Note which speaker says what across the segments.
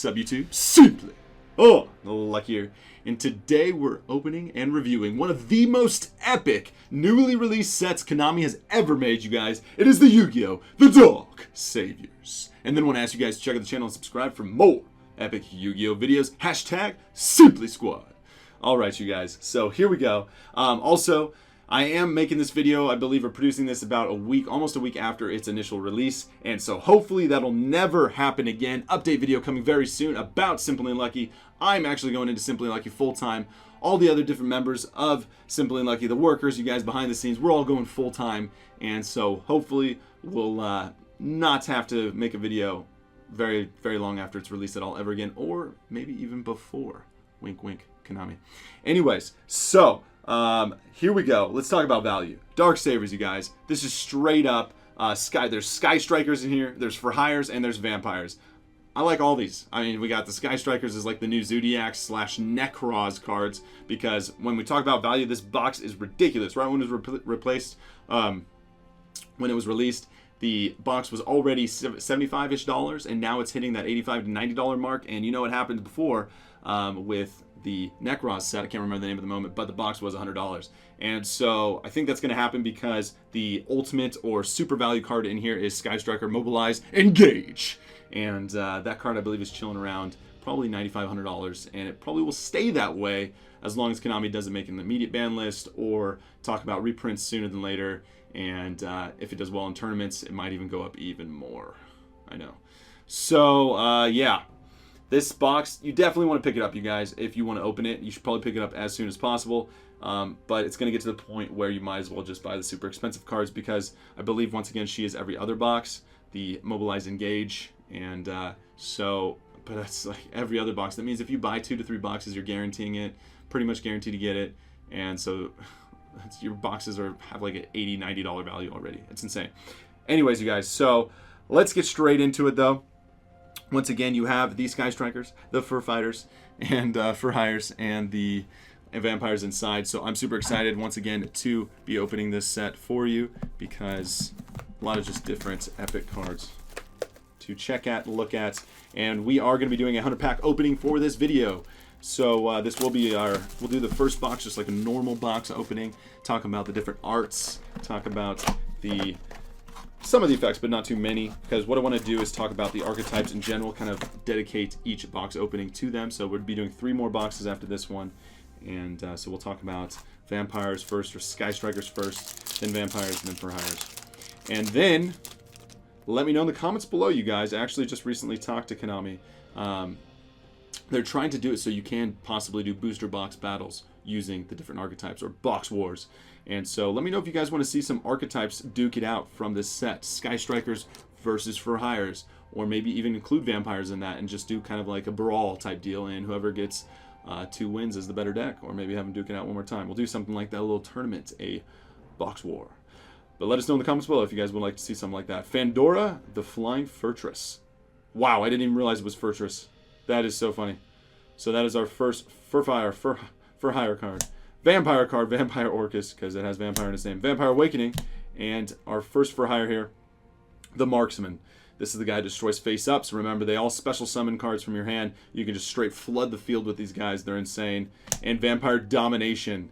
Speaker 1: What's up, YouTube? Simply Unlucky here. And today we're opening and reviewing one of the most epic newly released sets Konami has ever made, you guys. It is the YuGiOh, the Dark Saviors. And then want to ask you guys to check out the channel and subscribe for more epic YuGiOh videos. Hashtag SimplySquad. Alright, you guys. So here we go. Also, I am making this video, I believe, or producing this about a week, almost a week after its initial release, and so hopefully that'll never happen again. Update video coming very soon about Simply Unlucky. I'm actually going into Simply Unlucky full-time. All the other different members of Simply Unlucky, the workers, you guys behind the scenes, we're all going full-time, and so hopefully we'll not have to make a video very, very long after it's released at all ever again, or maybe even before. Wink, wink, Konami. Anyways, so here we go. Let's talk about value. Dark Saviors, you guys. This is straight up there's Sky Strikers in here, there's For Hires, and there's Vampires. I like all these. I mean, we got the Sky Strikers is like the new Zodiac / Necros cards, because when we talk about value, this box is ridiculous. Right when it was replaced, when it was released, the box was already $75-ish, and now it's hitting that $85 to $90 mark. And you know what happened before with the Necros set, I can't remember the name at the moment, but the box was $100. And so I think that's going to happen because the ultimate or super value card in here is Sky Striker, Mobilize, Engage. And that card, I believe, is chilling around probably $9,500, and it probably will stay that way as long as Konami doesn't make an immediate ban list or talk about reprints sooner than later. And if it does well in tournaments, it might even go up even more. I know. So, yeah. This box, you definitely want to pick it up, you guys. If you want to open it, you should probably pick it up as soon as possible. But it's going to get to the point where you might as well just buy the super expensive cards, because I believe, once again, she is every other box, the Mobilize, Engage. And but that's like every other box. That means if you buy 2 to 3 boxes, you're guaranteeing it, pretty much guaranteed to get it. And so your boxes have like an $80, $90 value already. It's insane. Anyways, you guys, so let's get straight into it, though. Once again, you have the Sky Strikers, the Fur Fighters, and For Hires, and the Vampires inside. So I'm super excited, once again, to be opening this set for you, because a lot of just different epic cards to check at, look at, and we are going to be doing a 100-pack opening for this video. So this will be we'll do the first box just like a normal box opening, talk about the different arts, talk about some of the effects, but not too many, because what I want to do is talk about the archetypes in general, kind of dedicate each box opening to them. So we'll be doing 3 more boxes after this one, and so we'll talk about Vampires first, or Sky Strikers first, then Vampires, and then For Hires. And then let me know in the comments below, you guys. I actually just recently talked to Konami. They're trying to do it so you can possibly do booster box battles using the different archetypes, or box wars. And so let me know if you guys want to see some archetypes duke it out from this set. Sky Strikers versus For Hires, or maybe even include Vampires in that and just do kind of like a brawl type deal, and whoever gets 2 wins is the better deck, or maybe have them duke it out one more time. We'll do something like that, a little tournament, a box war. But let us know in the comments below if you guys would like to see something like that. Fandora, the Flying Fortress. Wow, I didn't even realize it was Fortress. That is so funny. So that is our first For Hire card. Vampire card, Vampire Orcus, because it has Vampire in its name. Vampire Awakening, and our first For Hire here, the Marksman. This is the guy who destroys face-ups. Remember, they all special summon cards from your hand. You can just straight flood the field with these guys. They're insane. And Vampire Domination.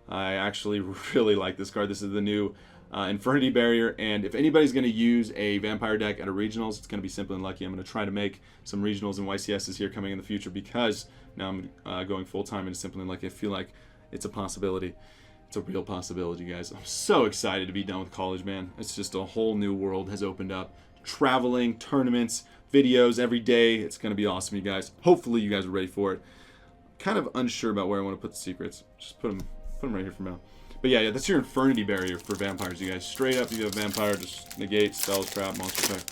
Speaker 1: I actually really like this card. This is the new Infernity Barrier, and if anybody's going to use a Vampire deck at a Regionals, it's going to be Simply Unlucky. I'm going to try to make some Regionals and YCSs here coming in the future, because now I'm going full-time into Simply Unlucky. I feel like it's a possibility. It's a real possibility, guys. I'm so excited to be done with college, man. It's just a whole new world has opened up. Traveling, tournaments, videos every day. It's going to be awesome, you guys. Hopefully you guys are ready for it. Kind of unsure about where I want to put the secrets. Just put them right here for now. But yeah, that's your Infernity Barrier for Vampires, you guys. Straight up, you have Vampire, just negate, spells, trap, monster attack.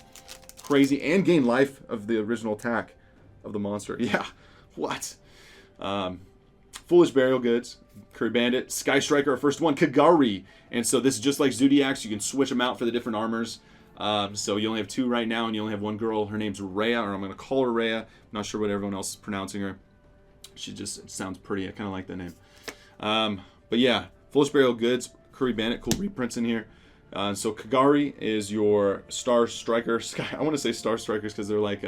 Speaker 1: Crazy, and gain life of the original attack of the monster. Yeah, what? Foolish Burial Goods, Curry Bandit, Sky Striker, our first one, Kagari. And so this is just like Zodiacs. You can switch them out for the different armors. So you only have 2 right now, and you only have 1 girl. Her name's Rhea, or I'm going to call her Rhea. I'm not sure what everyone else is pronouncing her. She just sounds pretty. I kind of like that name. But yeah. Foolish Burial Goods, Curry Bandit, cool reprints in here. So Kagari is your Star Striker. I want to say Star Strikers because they're like,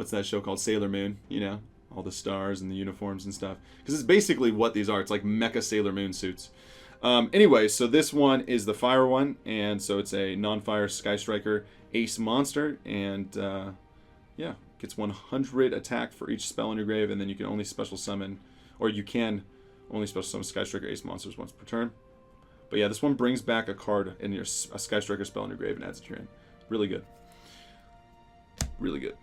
Speaker 1: what's that show called? Sailor Moon, you know? All the stars and the uniforms and stuff. Because it's basically what these are. It's like mecha Sailor Moon suits. Anyway, so this one is the fire one. And so it's a non-fire Sky Striker Ace monster. And yeah, gets 100 attack for each spell in your grave. And then you can only special summon, or you can only special summon Sky Striker Ace monsters once per turn. But yeah, this one brings back a card in a Sky Striker spell in your grave and adds it to your hand. Really good. Really good.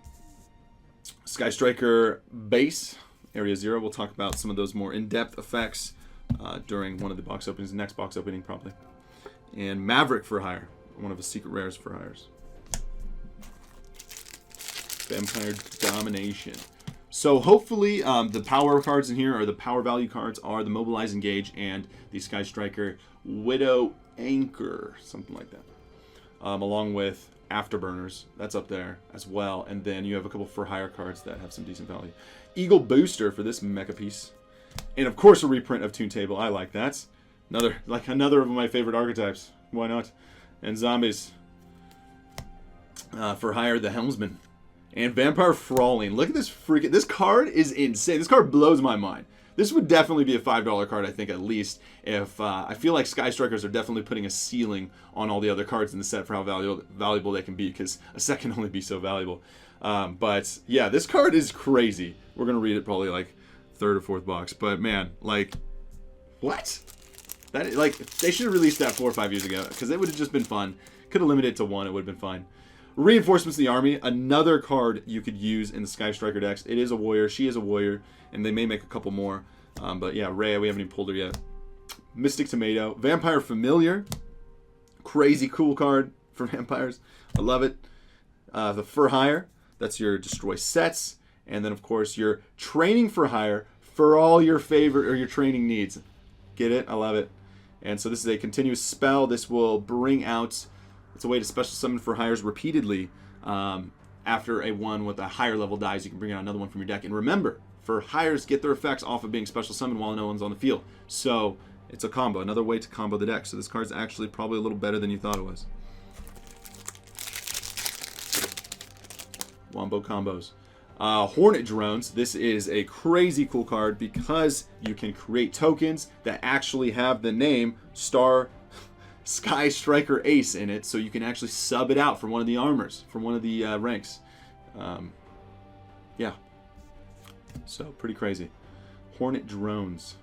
Speaker 1: Sky Striker base, Area 0. We'll talk about some of those more in-depth effects during one of the box openings, next box opening probably. And Maverick for hire, one of the secret rares for hires. Vampire Domination. So hopefully the power cards in here, or the power value cards, are the Mobilize Engage and the Sky Striker Widow Anchor, something like that. Along with Afterburners, that's up there as well. And then you have a couple for hire cards that have some decent value. Eagle Booster for this mecha piece. And of course a reprint of Toon Table. I like that. Another of my favorite archetypes. Why not? And Zombies. For hire, the Helmsman. And Vampire Frawling. Look at this freaking... This card is insane. This card blows my mind. This would definitely be a $5 card, I think, at least. If I feel like Sky Strikers are definitely putting a ceiling on all the other cards in the set for how valuable they can be, because a set can only be so valuable. But yeah, this card is crazy. We're going to read it probably like third or fourth box. But man, like, what? That, like, they should have released that 4 or 5 years ago, because it would have just been fun. Could have limited it to 1. It would have been fine. Reinforcements of the Army, another card you could use in the Sky Striker decks. It is a warrior, she is a warrior, and they may make a couple more. But yeah, Rhea, we haven't even pulled her yet. Mystic Tomato, Vampire Familiar, crazy cool card for vampires. I love it. The For Hire, that's your destroy sets, and then of course your training for hire for all your favorite or your training needs. Get it? I love it. And so this is a continuous spell. This will bring out. It's a way to special summon for hires repeatedly. After a one with a higher level dies, you can bring out another one from your deck. And remember, for hires get their effects off of being special summoned while no one's on the field. So it's a combo, another way to combo the deck. So this card's actually probably a little better than you thought it was. Wombo combos. Hornet Drones. This is a crazy cool card because you can create tokens that actually have the name Sky Striker Ace in it, so you can actually sub it out for one of the armors, for one of the ranks. Yeah. So, pretty crazy. Hornet Drones.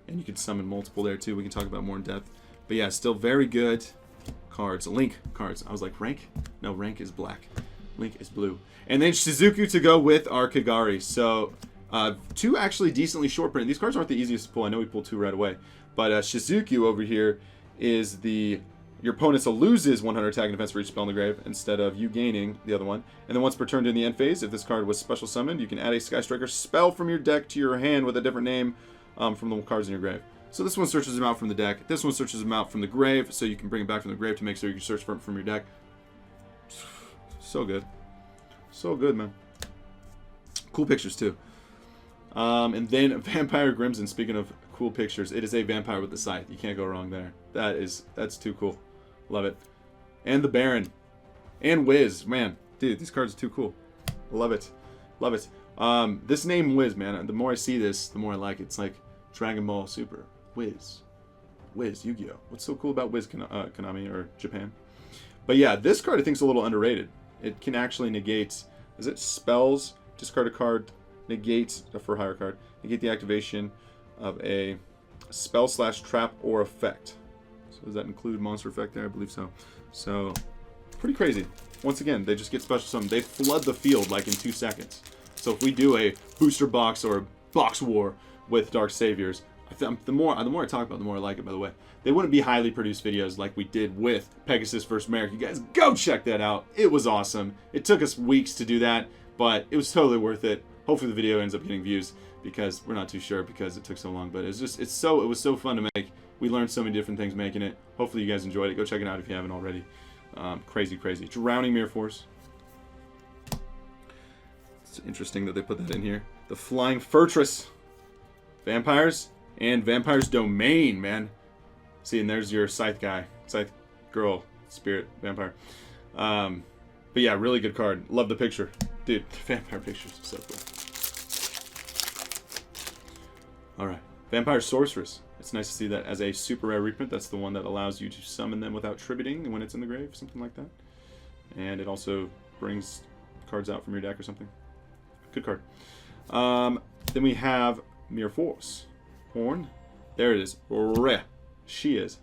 Speaker 1: And you can summon multiple there, too. We can talk about more in depth. But yeah, still very good cards. Link cards. I was like, rank? No, rank is black. Link is blue. And then Shizuku to go with our Kagari. So, 2 actually decently short printed. These cards aren't the easiest to pull. I know we pulled 2 right away. But Shizuku over here is your opponent loses 100 attack and defense for each spell in the grave instead of you gaining the other one. And then once per turn in the end phase, if this card was special summoned, you can add a Sky Striker spell from your deck to your hand with a different name from the cards in your grave. So this one searches them out from the deck. This one searches them out from the grave, so you can bring it back from the grave to make sure you can search from your deck. So good. So good, man. Cool pictures, too. And then Vampire Crimson, speaking of cool pictures, it is a vampire with the scythe. You can't go wrong there. That's too cool. Love it. And the Baron. And Wiz. Man, dude, these cards are too cool. Love it. Love it. This name Wiz, man, the more I see this, the more I like it. It's like Dragon Ball Super. Wiz. Wiz, Yu-Gi-Oh! What's so cool about Wiz, Konami, or Japan? But yeah, this card I think is a little underrated. It can actually negate, is it spells? Discard a card, negate a for hire card. Negate the activation of a spell / trap or effect. So does that include monster effect there? I believe so. So, pretty crazy. Once again, they just get special summoned. They flood the field like in 2 seconds. So if we do a booster box or a box war with Dark Saviors, the more I talk about it, the more I like it, by the way. They wouldn't be highly produced videos like we did with Pegasus vs. Merrick. You guys go check that out. It was awesome. It took us weeks to do that, but it was totally worth it. Hopefully the video ends up getting views, because we're not too sure because it took so long. But it was so fun to make. We learned so many different things making it. Hopefully you guys enjoyed it. Go check it out if you haven't already. Crazy. Drowning Mirror Force. It's interesting that they put that in here. The Flying Fortress. Vampires and Vampire's Domain, man. See, and there's your Scythe guy. Scythe girl. Spirit. Vampire. But yeah, really good card. Love the picture. Dude, vampire pictures are so cool. Alright. Vampire Sorceress. It's nice to see that as a super rare reprint. That's the one that allows you to summon them without tributing when it's in the grave, something like that. And it also brings cards out from your deck or something. Good card. Then we have Mere Force. Horn. There it is. Rare. She is.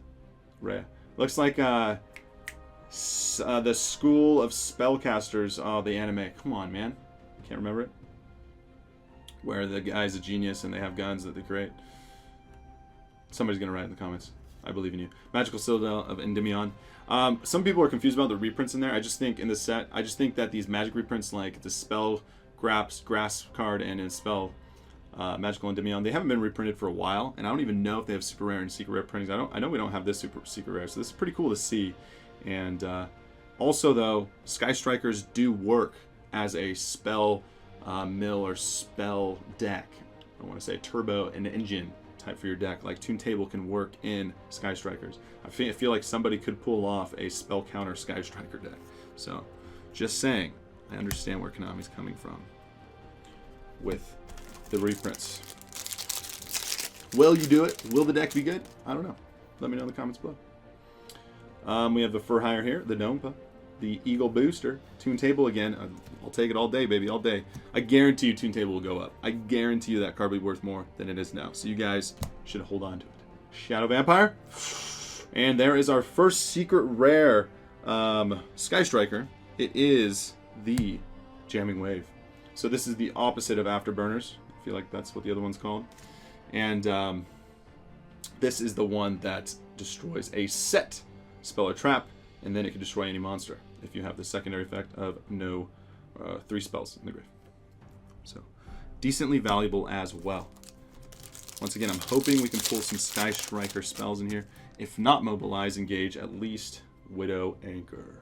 Speaker 1: Rare. Looks like the School of Spellcasters. Oh, the anime. Come on, man. Can't remember it. Where the guy's a genius and they have guns that they create. Somebody's going to write in the comments. I believe in you. Magical Citadel of Endymion. Some people are confused about the reprints in there. I just think in the set, I just think that these magic reprints like the Spell Grasp card and in Spell Magical Endymion, they haven't been reprinted for a while, and I don't even know if they have super rare and secret rare printings. I know we don't have this super secret rare, so this is pretty cool to see. And also though, Sky Strikers do work as a spell mill or spell deck. I want to say turbo and engine type for your deck. Like Toon Table can work in Sky Strikers. I feel like somebody could pull off a spell counter Sky Striker deck. So, just saying, I understand where Konami's coming from with the reprints. Will you do it? Will the deck be good? I don't know. Let me know in the comments below. We have the Fur Hire here, the Dompa, the Eagle Booster, Toon Table again. I'll take it all day, baby, all day. I guarantee you Toon Table will go up. I guarantee you that card will be worth more than it is now. So you guys should hold on to it. Shadow Vampire. And there is our first secret rare Sky Striker. It is the Jamming Wave. So this is the opposite of Afterburners. I feel like that's what the other one's called. And this is the one that destroys a set spell or trap, and then it can destroy any monster if you have the secondary effect of no 3 spells in the grave. So, decently valuable as well. Once again, I'm hoping we can pull some Sky Striker spells in here. If not Mobilize, Engage, at least Widow Anchor.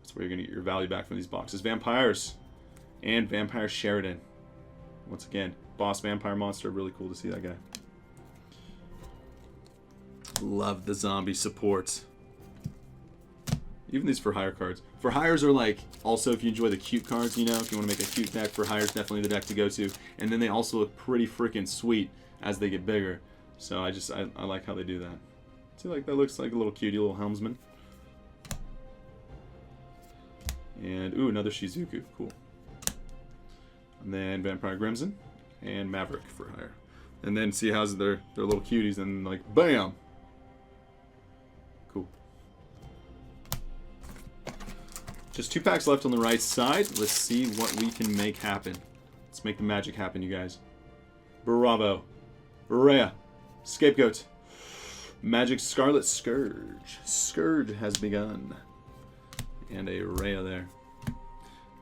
Speaker 1: That's where you're going to get your value back from these boxes. Vampires and Vampire Sheridan. Once again, boss vampire monster. Really cool to see that guy. Love the zombie supports. Even these For Hire cards. For Hires are like, also if you enjoy the cute cards, you know, if you want to make a cute deck, For Hire is definitely the deck to go to. And then they also look pretty freaking sweet as they get bigger. So I like how they do that. See, like that looks like a little cutie little helmsman. And ooh, another Shizuku, cool. And then Vampire Grimson and Maverick For Hire. And then see how's their little cuties and like bam. Cool. Just 2 packs left on the right side. Let's see what we can make happen. Let's make the magic happen, you guys. Bravo. Rhea. Scapegoat. Magic Scarlet Scourge. Scourge has begun. And a Rhea there.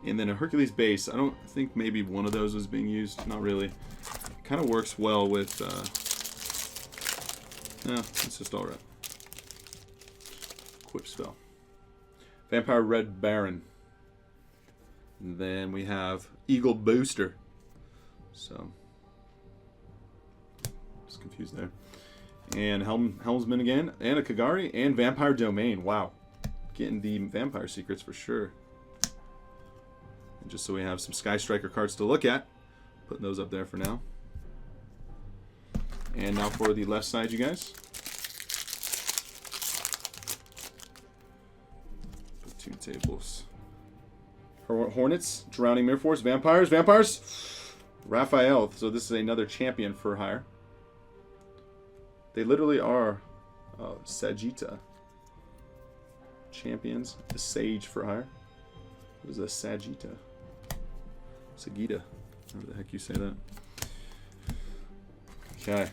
Speaker 1: And then a Hercules base. I don't think maybe one of those was being used. Not really. Kind of works well with... no, it's just alright. Equip spell. Vampire Red Baron. And then we have Eagle Booster. So, just confused there. And Helmsman again. And a Kagari. And Vampire Domain. Wow. Getting the Vampire Secrets for sure. And just so we have some Sky Striker cards to look at. Putting those up there for now. And now for the left side, you guys. Put 2 tables. Hornets, Drowning Mirror Force, Vampires. Raphael. So this is another champion For Hire. They literally are Sagitta champions. The Sage For Hire. What is a Sagitta? Sagitta. However the heck you say that. Okay.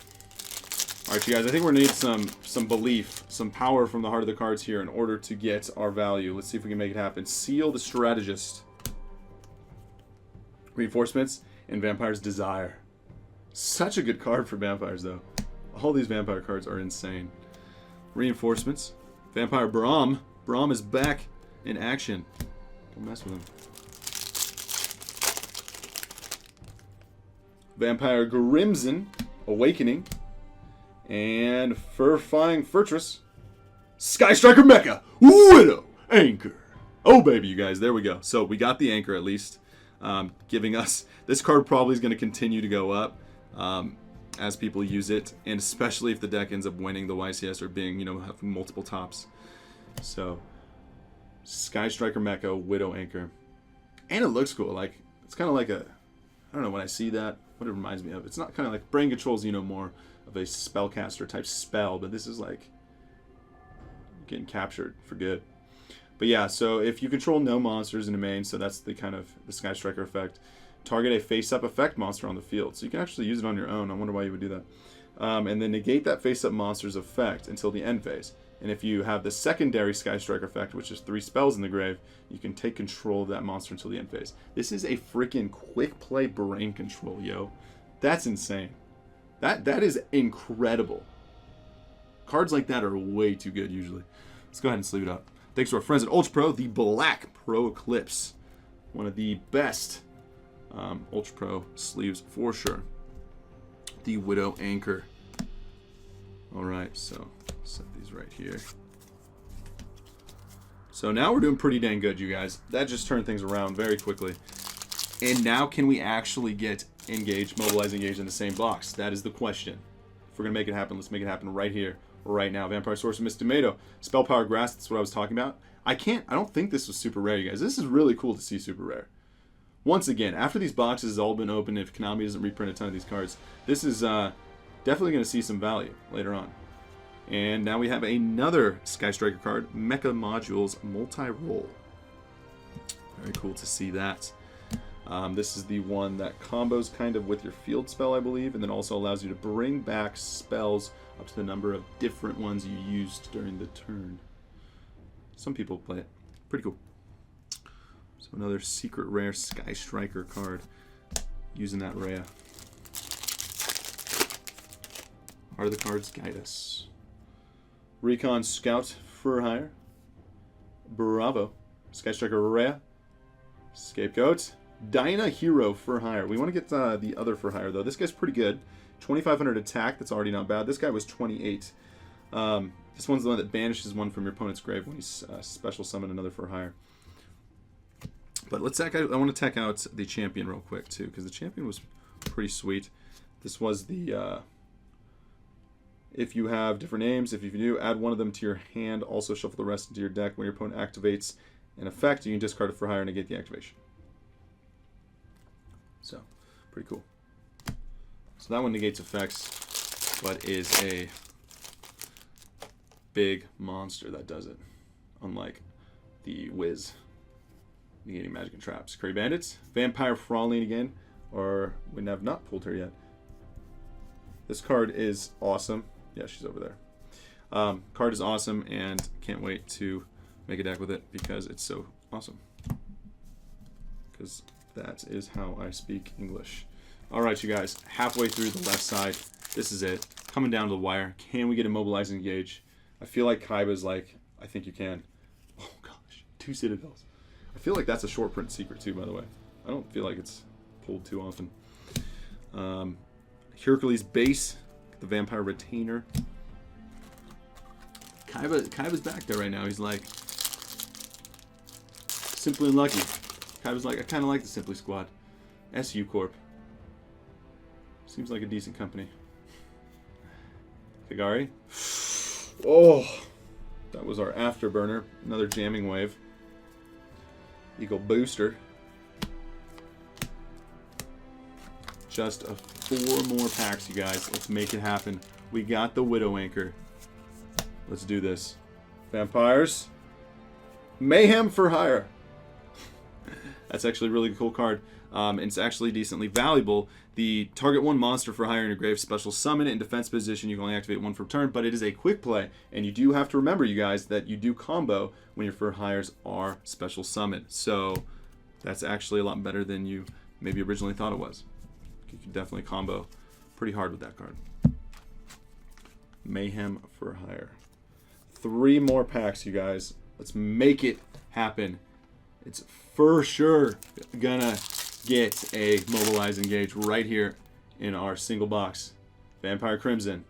Speaker 1: Alright, you guys, I think we're going to need some belief, some power from the heart of the cards here in order to get our value. Let's see if we can make it happen. Seal the Strategist. Reinforcements and Vampire's Desire. Such a good card for Vampires, though. All these Vampire cards are insane. Reinforcements. Vampire Braum. Braum is back in action. Don't mess with him. Vampire Grimson. Awakening. And Fur-Fying Fortress. Sky Striker Mecha. Widow Anchor. Oh, baby, you guys. There we go. So we got the anchor at least, giving us... This card probably is going to continue to go up as people use it, and especially if the deck ends up winning the YCS or being, having multiple tops. So, Sky Striker Mecha, Widow Anchor. And it looks cool. Like, it's kind of like a... I don't know, when I see that, what it reminds me of. It's not kind of like... Brain Control's, more of a spellcaster type spell, but this is like... getting captured for good. But yeah, so if you control no monsters in the main, so that's the kind of the Sky Striker effect, target a face-up effect monster on the field. So you can actually use it on your own. I wonder why you would do that. And then negate that face-up monster's effect until the end phase. And if you have the secondary Sky Striker effect, which is 3 spells in the grave, you can take control of that monster until the end phase. This is a freaking quick play brain control, yo. That's insane. That is incredible. Cards like that are way too good usually. Let's go ahead and sleeve it up. Thanks to our friends at Ultra Pro, the Black Pro Eclipse. One of the best Ultra Pro sleeves for sure. The Widow Anchor. Alright, so set these right here. So now we're doing pretty dang good, you guys. That just turned things around very quickly. And now can we actually get engaged, mobilize engaged in the same box? That is the question. If we're going to make it happen, let's make it happen right here. Right now. Vampire Sorcerer, Miss Tomato, Spell Power Grass, that's what I was talking about. I don't think this was super rare, you guys. This is really cool to see super rare. Once again, after these boxes have all been opened, if Konami doesn't reprint a ton of these cards, this is definitely going to see some value later on. And now we have another Sky Striker card, Mecha Modules Multi-Roll. Very cool to see that. This is the one that combos kind of with your field spell, I believe, and then also allows you to bring back spells up to the number of different ones you used during the turn. Some people play it. Pretty cool. So another secret rare Sky Striker card using that Rhea. How do the cards guide us? Recon Scout for hire. Bravo. Sky Striker Rhea. Scapegoat. Dinah Hero for hire. We want to get the other for hire though. This guy's pretty good. 2,500 attack. That's already not bad. This guy was 28. This one's the one that banishes one from your opponent's grave when he's special summon another for hire. But let's I want to tech out the champion real quick too, because the champion was pretty sweet. This was the if you have different names, if you do, add one of them to your hand. Also shuffle the rest into your deck. When your opponent activates an effect, you can discard it for hire and negate the activation. So, pretty cool. So that one negates effects, but is a big monster that does it. Unlike the Wiz. Negating magic and traps. Curry Bandits. Vampire Fraulein again. Or we have not pulled her yet. This card is awesome. Yeah, she's over there. Card is awesome and can't wait to make a deck with it because it's so awesome. Because that is how I speak English. Alright, you guys. Halfway through the left side. This is it. Coming down to the wire. Can we get a mobilizing engage? I feel like KAIBA's like, I think you can. Oh gosh. 2 Citadels. I feel like that's a short print secret too, by the way. I don't feel like it's pulled too often. Hercules Base. The Vampire Retainer. KAIBA's back there right now. He's like, Simply Unlucky. KAIBA's like, I kind of like the Simply Squad. SU Corp. Seems like a decent company. Kagari. Oh, that was our afterburner. Another jamming wave. Eagle Booster. Just 4 more packs, you guys. Let's make it happen. We got the Widow Anchor. Let's do this. Vampires. Mayhem for hire. That's actually a really cool card. It's actually decently valuable. The target 1 monster for hire in your grave, special summon it in defense position. You can only activate 1 per turn, but it is a quick play. And you do have to remember, you guys, that you do combo when your for hires are special summoned. So that's actually a lot better than you maybe originally thought it was. You can definitely combo pretty hard with that card. Mayhem for hire. 3 more packs, you guys. Let's make it happen. It's for sure gonna get a Mobilize Engage right here in our single box. Vampire Crimson.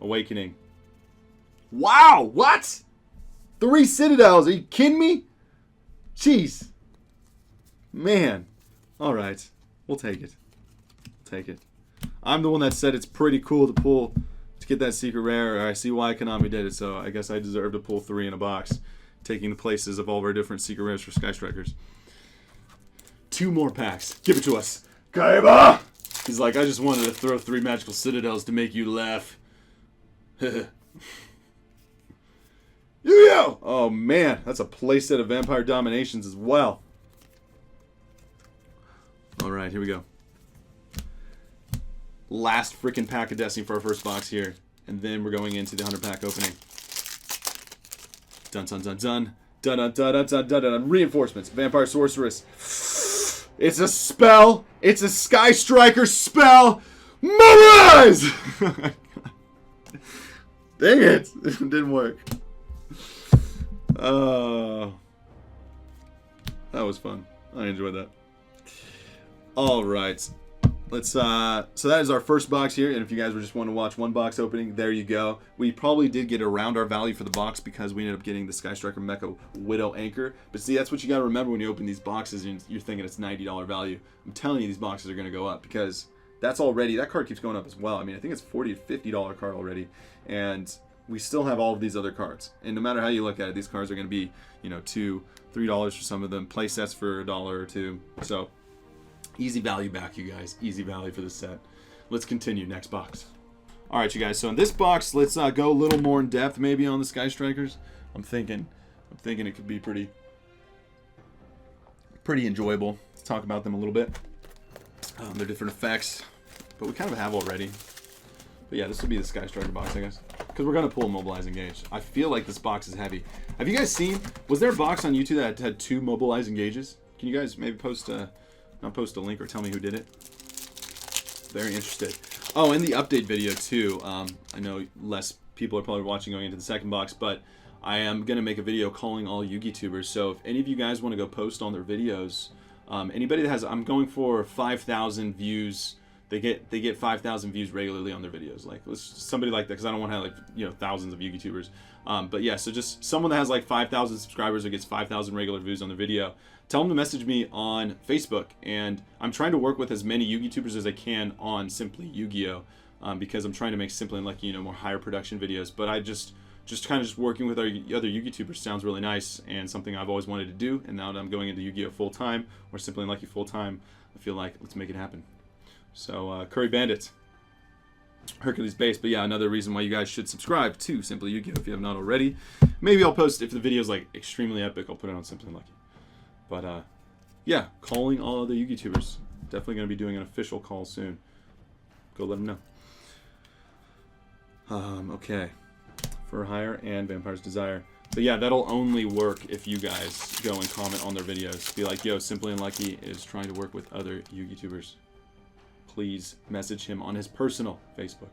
Speaker 1: Awakening. Wow, what? 3 Citadels, are you kidding me? Jeez. Man. All right. We'll take it. Take it. I'm the one that said it's pretty cool to get that secret rare. I see why Konami did it, so I guess I deserve to pull 3 in a box, taking the places of all of our different secret rares for Sky Strikers. 2 more packs. Give it to us. KAIBA! He's like, I just wanted to throw 3 magical citadels to make you laugh. YuGiOh! Oh man, that's a playset of Vampire Dominations as well. Alright, here we go. Last freaking pack of Destiny for our first box here. And then we're going into the 100 pack opening. Dun dun dun dun. Dun dun dun dun dun dun dun. Reinforcements. Vampire Sorceress. It's a spell. It's a Sky Striker spell. Mobilize! Dang it. It didn't work. That was fun. I enjoyed that. Alright. Let's so that is our first box here, and if you guys were just wanting to watch one box opening, there you go. We probably did get around our value for the box because we ended up getting the Sky Striker Mecha Widow Anchor. But see, that's what you got to remember when you open these boxes and you're thinking it's $90 value. I'm telling you, these boxes are going to go up because that's already, that card keeps going up as well. I mean, I think it's $40 to $50 card already, and we still have all of these other cards. And no matter how you look at it, these cards are going to be, you know, $2, $3 for some of them, play sets for $1 or $2. So easy value back, you guys. Easy value for this set. Let's continue. Next box. All right, you guys. So in this box, let's go a little more in depth, maybe on the Sky Strikers. I'm thinking it could be pretty enjoyable. Let's talk about them a little bit. Their different effects, but we kind of have already. But yeah, this will be the Sky Striker box, I guess, because we're gonna pull Mobilize Engage. I feel like this box is heavy. Have you guys seen? Was there a box on YouTube that had 2 Mobilize Engages? Can you guys maybe post a link or tell me who did it? Very interested. Oh, and the update video too. I know less people are probably watching going into the second box, but I am gonna make a video calling all YuGiTubers. So if any of you guys want to go post on their videos, anybody that has, I'm going for 5,000 views. They get 5,000 views regularly on their videos. Like somebody like that, because I don't want to have, like, you know, thousands of YuGiTubers. But yeah, so just someone that has like 5,000 subscribers or gets 5,000 regular views on their video, tell them to message me on Facebook. And I'm trying to work with as many YuGiTubers as I can on Simply YuGiOh, because I'm trying to make Simply Unlucky, you know, more higher production videos. But I just kind of working with our other YuGiTubers sounds really nice and something I've always wanted to do. And now that I'm going into YuGiOh full time or Simply Unlucky full time, I feel like let's make it happen. So Curry Bandit, Hercules Base. But yeah, another reason why you guys should subscribe to Simply YuGiOh if you have not already. Maybe I'll post, if the video is like extremely epic, I'll put it on Simply Unlucky. But yeah, calling all other YuGiTubers. Definitely going to be doing an official call soon. Go let them know. Okay. For Hire and Vampire's Desire. But yeah, that'll only work if you guys go and comment on their videos. Be like, yo, Simply Unlucky is trying to work with other YuGiTubers. Please message him on his personal Facebook.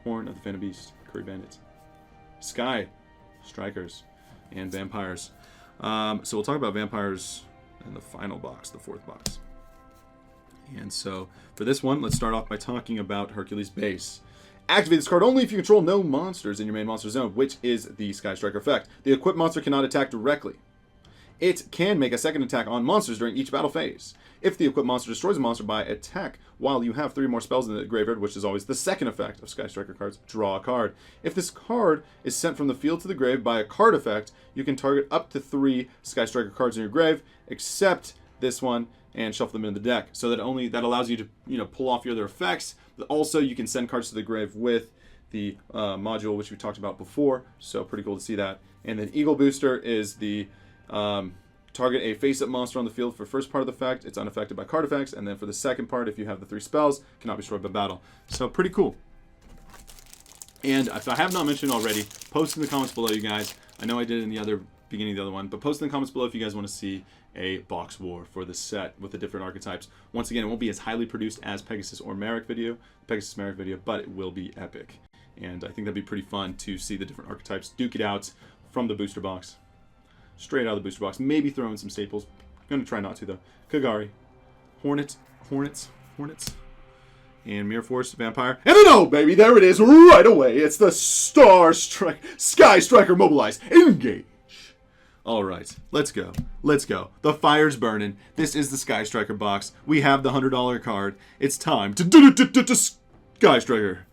Speaker 1: Horn of the Phantom Beast, Curry Bandits, Sky Strikers, and Vampires. So we'll talk about Vampires in the final box, the 4th box. And so for this one, let's start off by talking about Hercules Base. Activate this card only if you control no monsters in your main monster zone, which is the Sky Striker effect. The equipped monster cannot attack directly. It can make a second attack on monsters during each battle phase. If the equipped monster destroys a monster by attack while you have 3 more spells in the graveyard, which is always the second effect of Sky Striker cards, draw a card. If this card is sent from the field to the grave by a card effect, you can target up to 3 Sky Striker cards in your grave, except this one, and shuffle them into the deck. So that allows you to, you know, pull off your other effects. But also, you can send cards to the grave with the module, which we talked about before. So pretty cool to see that. And then Eagle Booster is the target a face-up monster on the field for first part of the effect. It's unaffected by card effects. And then for the second part, if you have the 3 spells, cannot be destroyed by battle. So pretty cool. And if I have not mentioned already, post in the comments below, you guys. I know I did in the beginning of the other one, but post in the comments below if you guys want to see a box war for the set with the different archetypes. Once again, it won't be as highly produced as Pegasus or Merrick video, but it will be epic. And I think that'd be pretty fun to see the different archetypes duke it out from the booster box. Straight out of the booster box. Maybe throw in some staples. Gonna try not to, though. Kagari. Hornets. And Mirror Force, Vampire. And then, oh, baby, there it is right away. It's the Sky Striker Mobilize Engage. All right, let's go. Let's go. The fire's burning. This is the Sky Striker box. We have the $100 card. It's time to Sky Striker.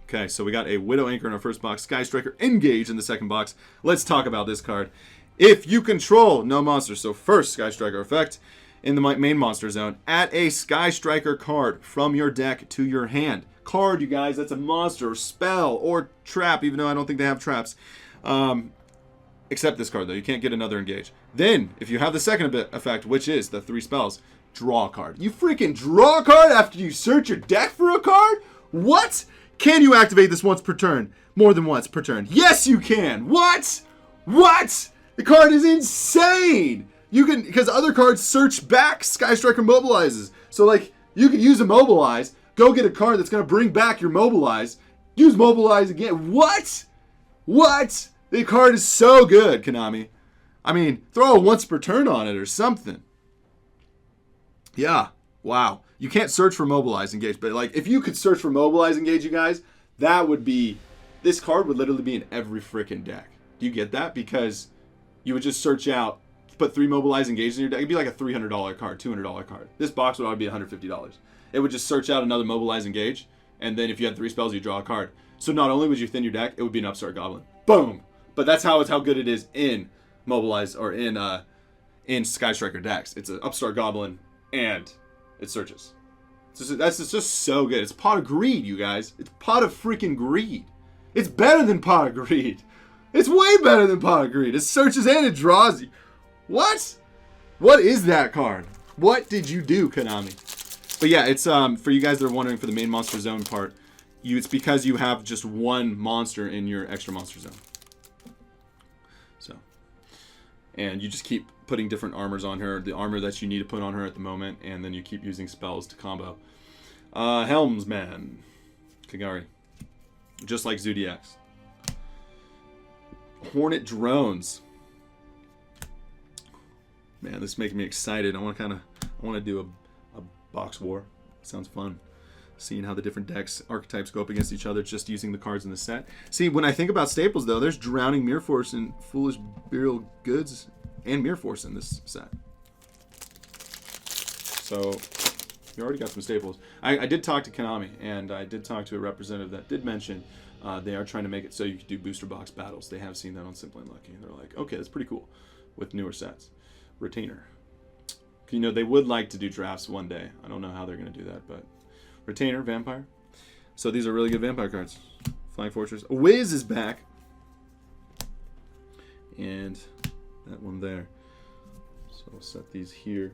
Speaker 1: Okay, so we got a Widow Anchor in our first box. Sky Striker Engage in the second box. Let's talk about this card. If you control no monsters, so first Sky Striker effect in the main monster zone, add a Sky Striker card from your deck to your hand. Card, you guys, that's a monster, or spell, or trap, even though I don't think they have traps. Except this card, though. You can't get another engage. Then, if you have the second effect, which is the 3 spells, draw a card. You freaking draw a card after you search your deck for a card? What? Can you activate this once per turn? More than once per turn? Yes, you can. What? What? The card is insane. You can, because other cards search back, Sky Striker mobilizes. So, like, you can use a mobilize, go get a card that's going to bring back your mobilize, use mobilize again. What? What? The card is so good, Konami. I mean, throw a once per turn on it or something. Yeah. Wow. You can't search for mobilize engage, but like if you could search for mobilize engage, you guys, that would be, this card would literally be in every freaking deck. Do you get that? Because you would just search out, put 3 mobilize engage in your deck. It'd be like a $300 card, $200 card. This box would already be $150. It would just search out another mobilize engage, and then if you had 3 spells, you draw a card. So not only would you thin your deck, it would be an Upstart Goblin. Boom. But that's how good it is in mobilize or in Sky Striker decks. It's an Upstart Goblin and it searches. That's just so good. It's Pot of Greed, you guys. It's Pot of freaking Greed. It's better than Pot of Greed. It's way better than Pot of Greed. It searches and it draws you. What? What is that card? What did you do, Konami? But yeah, it's for you guys that are wondering for the main monster zone part, it's because you have just one monster in your extra monster zone. So, and you just keep putting different armors on her, the armor that you need to put on her at the moment, and then you keep using spells to combo. Helmsman, Kagari, just like Zodiacs. Hornet Drones. Man, this is making me excited. I want to do a box war. Sounds fun. Seeing how the different decks, archetypes go up against each other just using the cards in the set. See, when I think about staples, though, there's Drowning Mirror Force and Foolish Burial Goods and Mirror Force in this set. So, you already got some staples. I did talk to Konami, and I did talk to a representative that did mention they are trying to make it so you can do booster box battles. They have seen that on SimplyUnlucky, and they're like, okay, that's pretty cool with newer sets. Retainer. You know, they would like to do drafts one day. I don't know how they're going to do that, but Retainer, Vampire. So these are really good Vampire cards. Flying Fortress. Wiz is back. And that one there. So I'll set these here.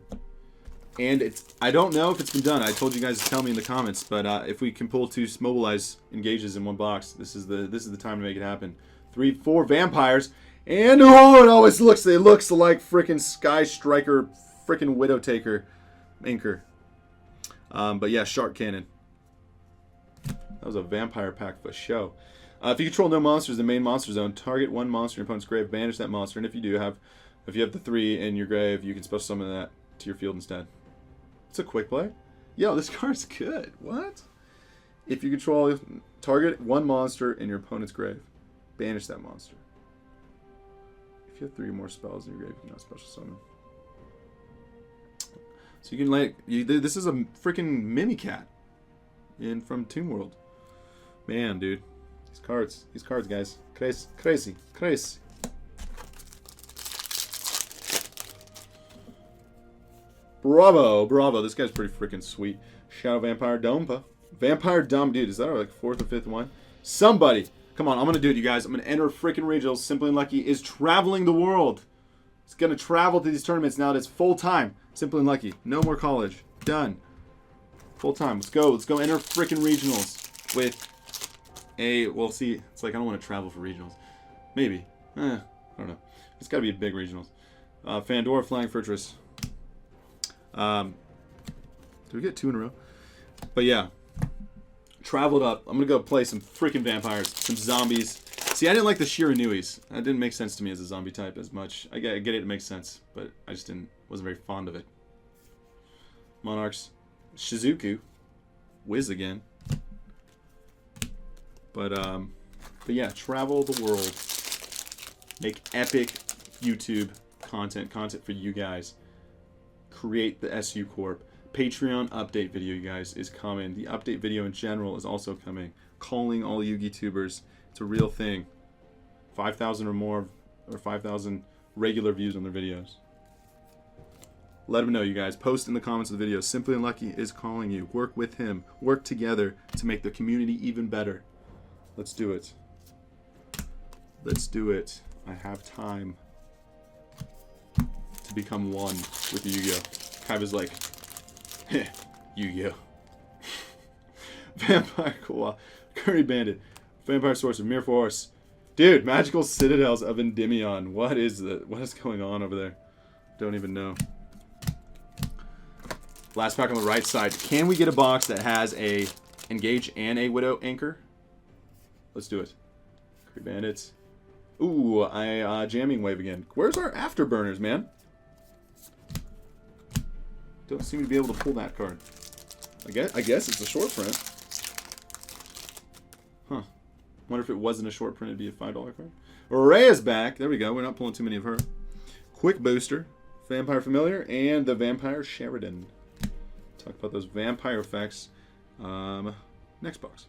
Speaker 1: And it's, I don't know if it's been done. I told you guys to tell me in the comments, but if we can pull 2 mobilize engages in one box, this is the time to make it happen. 3, 4 vampires. And oh, it always looks like freaking Sky Striker, freaking Widow Taker Anchor. But yeah, Shark Cannon. That was a vampire pack for show. If you control no monsters in the main monster zone, target one monster in your opponent's grave, banish that monster, and if you have the 3 in your grave, you can special summon that to your field instead. It's a quick play. Yo, this card's good. What? If you control, target one monster in your opponent's grave, banish that monster. If you have 3 more spells in your grave, you can now special summon. So you can this is a freaking Mimicat from Toon World. Man, dude. These cards, guys. Crazy. Bravo. This guy's pretty freaking sweet. Shadow Vampire Dompa. Vampire Dumb, dude. Is that our like 4th or 5th one? Somebody. Come on, I'm going to do it, you guys. I'm going to enter freaking regionals. SimplyUnlucky is traveling the world. It's going to travel to these tournaments now that it's full time. SimplyUnlucky. No more college. Done. Full time. Let's go. Let's go enter freaking regionals with a, well, see, it's like I don't want to travel for regionals. Maybe. I don't know. It's got to be a big regionals. Fandora, Flying Fortress. Did we get 2 in a row? But yeah. Traveled up. I'm going to go play some freaking vampires. Some zombies. See, I didn't like the Shiranuis. That didn't make sense to me as a zombie type as much. I get it makes sense, but I just wasn't very fond of it. Monarchs. Shizuku. Wiz again. But yeah, travel the world. Make epic YouTube content for you guys. Create the SU Corp. Patreon update video, you guys, is coming. The update video in general is also coming. Calling all YuGiTubers. It's a real thing. 5,000 or more, or 5,000 regular views on their videos. Let him know, you guys. Post in the comments of the video. SimplyUnlucky is calling you. Work with him. Work together to make the community even better. Let's do it. Let's do it. I have time to become one with YuGiOh. KAIBA's like, heh, YuGiOh. Vampire Koala. Curry Bandit. Vampire Sorcerer. Mere Force. Dude, Magical Citadels of Endymion. What is going on over there? Don't even know. Last pack on the right side. Can we get a box that has a Engage and a Widow Anchor? Let's do it. Curry Bandits. Ooh, Jamming Wave again. Where's our Afterburners, man? Don't seem to be able to pull that card. I guess it's a short print. Huh. Wonder if it wasn't a short print, it'd be a $5 card. Rhea's back. There we go. We're not pulling too many of her. Quick Booster. Vampire Familiar. And the Vampire Sheridan. Talk about those vampire effects. Next box.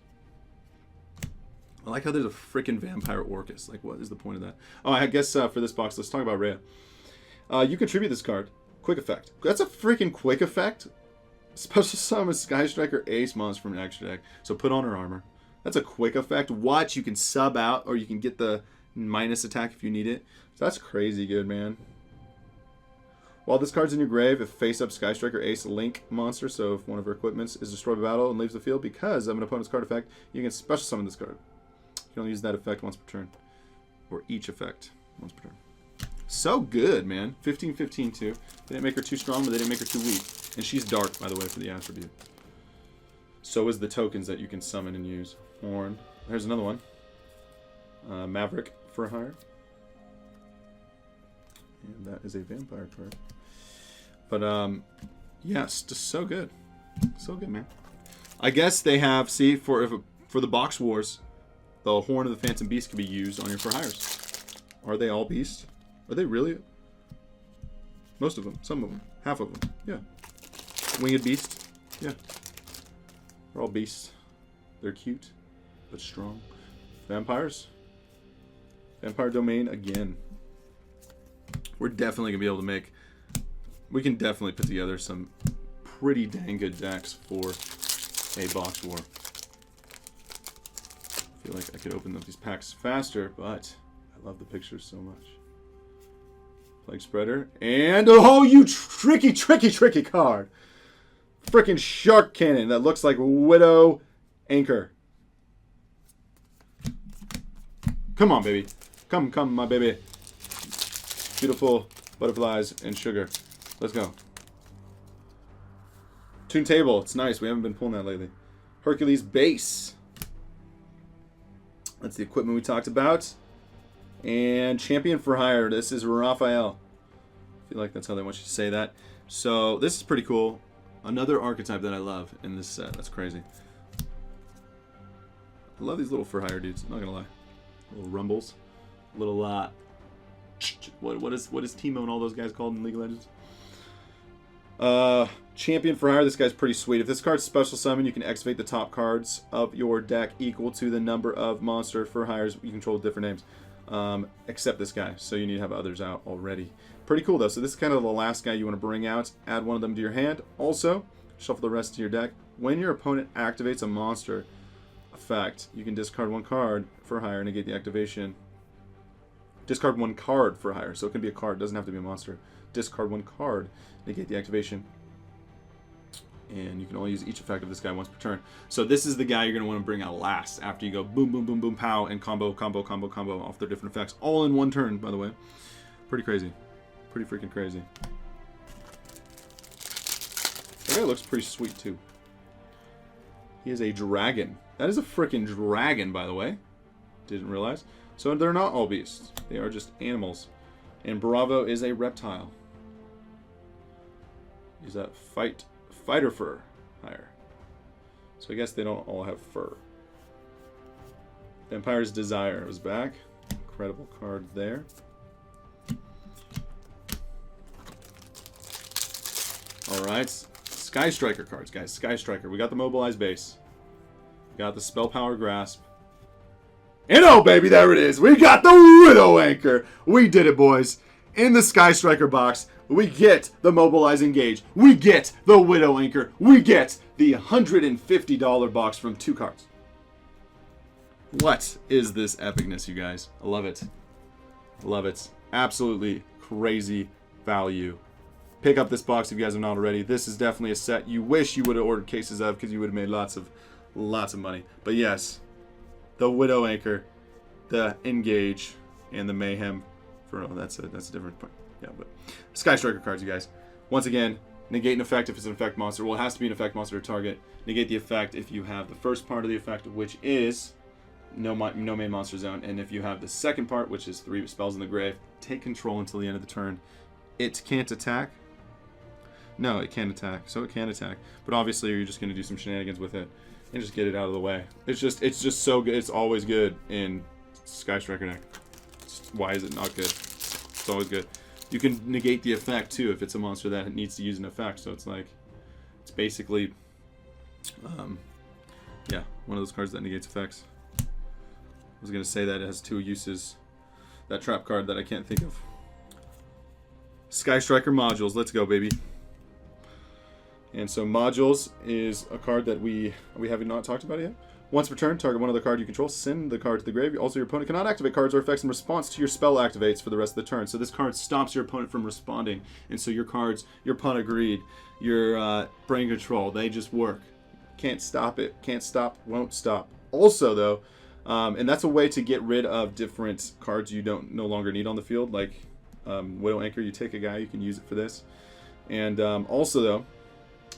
Speaker 1: I like how there's a freaking Vampire Orcus. Like, what is the point of that? Oh, I guess for this box, let's talk about Rhea. You contribute this card. Quick effect. That's a freaking quick effect. Special summon Sky Striker Ace monster from an extra deck. So put on her armor. That's a quick effect. Watch, you can sub out, or you can get the minus attack if you need it. So that's crazy good, man. While this card's in your grave, if face-up Sky Striker Ace Link monster, so if one of her equipments is destroyed by battle and leaves the field because of an opponent's card effect, you can special summon this card. You can only use that effect once per turn. Or each effect once per turn. So good, man. 15-15 too. They didn't make her too strong, but they didn't make her too weak. And she's dark, by the way, for the attribute. So is the tokens that you can summon and use. Horn. There's another one. Maverick for hire. And that is a vampire card. But, yes, just so good. So good, man. I guess they have, see, for the box wars, the Horn of the Phantom Beast can be used on your for hires. Are they all beasts? Are they really? Most of them. Some of them. Half of them. Yeah. Winged Beast. Yeah. They're all beasts. They're cute, but strong. Vampires. Vampire Domain again. We're definitely going to be able to make... We can definitely put together some pretty dang good decks for a box war. I feel like I could open up these packs faster, but I love the pictures so much. Plague Spreader. And, oh, you tricky card. Freaking Shark Cannon that looks like Widow Anchor. Come on, baby. Come, my baby. Beautiful butterflies and sugar. Let's go. Tune Table. It's nice. We haven't been pulling that lately. Hercules Base. That's the equipment we talked about. And Champion for Hire. This is Raphael. I feel like that's how they want you to say that. So this is pretty cool. Another archetype that I love in this set. That's crazy. I love these little for hire dudes. I'm not gonna lie. Little rumbles. Little what is Teemo and all those guys called in League of Legends? Champion for hire. This guy's pretty sweet. If this card's special summon, you can activate the top cards of your deck equal to the number of monster for hires you control with different names. Except this guy, so you need to have others out already. Pretty cool though. So this is kind of the last guy you want to bring out. Add one of them to your hand. Also, shuffle the rest to your deck. When your opponent activates a monster effect, you can discard one card for hire and negate the activation. Discard one card for hire, so it can be a card. It doesn't have to be a monster. Discard one card, negate the activation. And you can only use each effect of this guy once per turn. So this is the guy you're going to want to bring out last after you go boom, boom, boom, boom, pow, and combo off their different effects. All in one turn, by the way. Pretty crazy. Pretty freaking crazy. That guy looks pretty sweet, too. He is a dragon. That is a freaking dragon, by the way. Didn't realize. So they're not all beasts. They are just animals. And Bravo is a reptile. Is that fighter fur hire. So I guess they don't all have fur. Vampire's Desire was back. incredible card there. All right, Sky Striker cards, guys. Sky Striker. We got the Mobilized Base. We got the Spell Power Grasp. And oh, baby, there it is. We got the Widow Anchor. We did it, boys. In the Sky Striker box, we get the Mobilize Engage. We get the Widow Anchor. We get the $150 box from 2 cards. What is this epicness, you guys? I love it. Love it. Absolutely crazy value. Pick up this box if you guys have not already. This is definitely a set you wish you would have ordered cases of because you would have made lots of money. But yes, the Widow Anchor, the Engage, and the Mayhem. That's a different point. Yeah, but Sky Striker cards, you guys. Once again, negate an effect if it's an effect monster. Well, it has to be an effect monster to target. Negate the effect if you have the first part of the effect, which is no main monster zone, and if you have the second part, which is 3 spells in the grave, take control until the end of the turn. It can't attack. No, it can attack, so it can attack. But obviously, you're just going to do some shenanigans with it and just get it out of the way. It's just so good. It's always good in Sky Striker deck. Why is it not good? It's always good. You can negate the effect too if it's a monster that needs to use an effect. So it's like, it's basically, yeah, one of those cards that negates effects. I was going to say that it has 2 uses. That trap card that I can't think of. Sky Striker Modules. Let's go, baby. And so Modules is a card that we have not talked about yet. Once per turn, target one other card you control, send the card to the grave. Also, your opponent cannot activate cards or effects in response to your spell activates for the rest of the turn. So this card stops your opponent from responding. And so your cards, your Pun Agreed, your Brain Control, they just work. Can't stop it. Can't stop, won't stop. Also, though, and that's a way to get rid of different cards you no longer need on the field. Like Widow Anchor, you take a guy, you can use it for this. And also, though,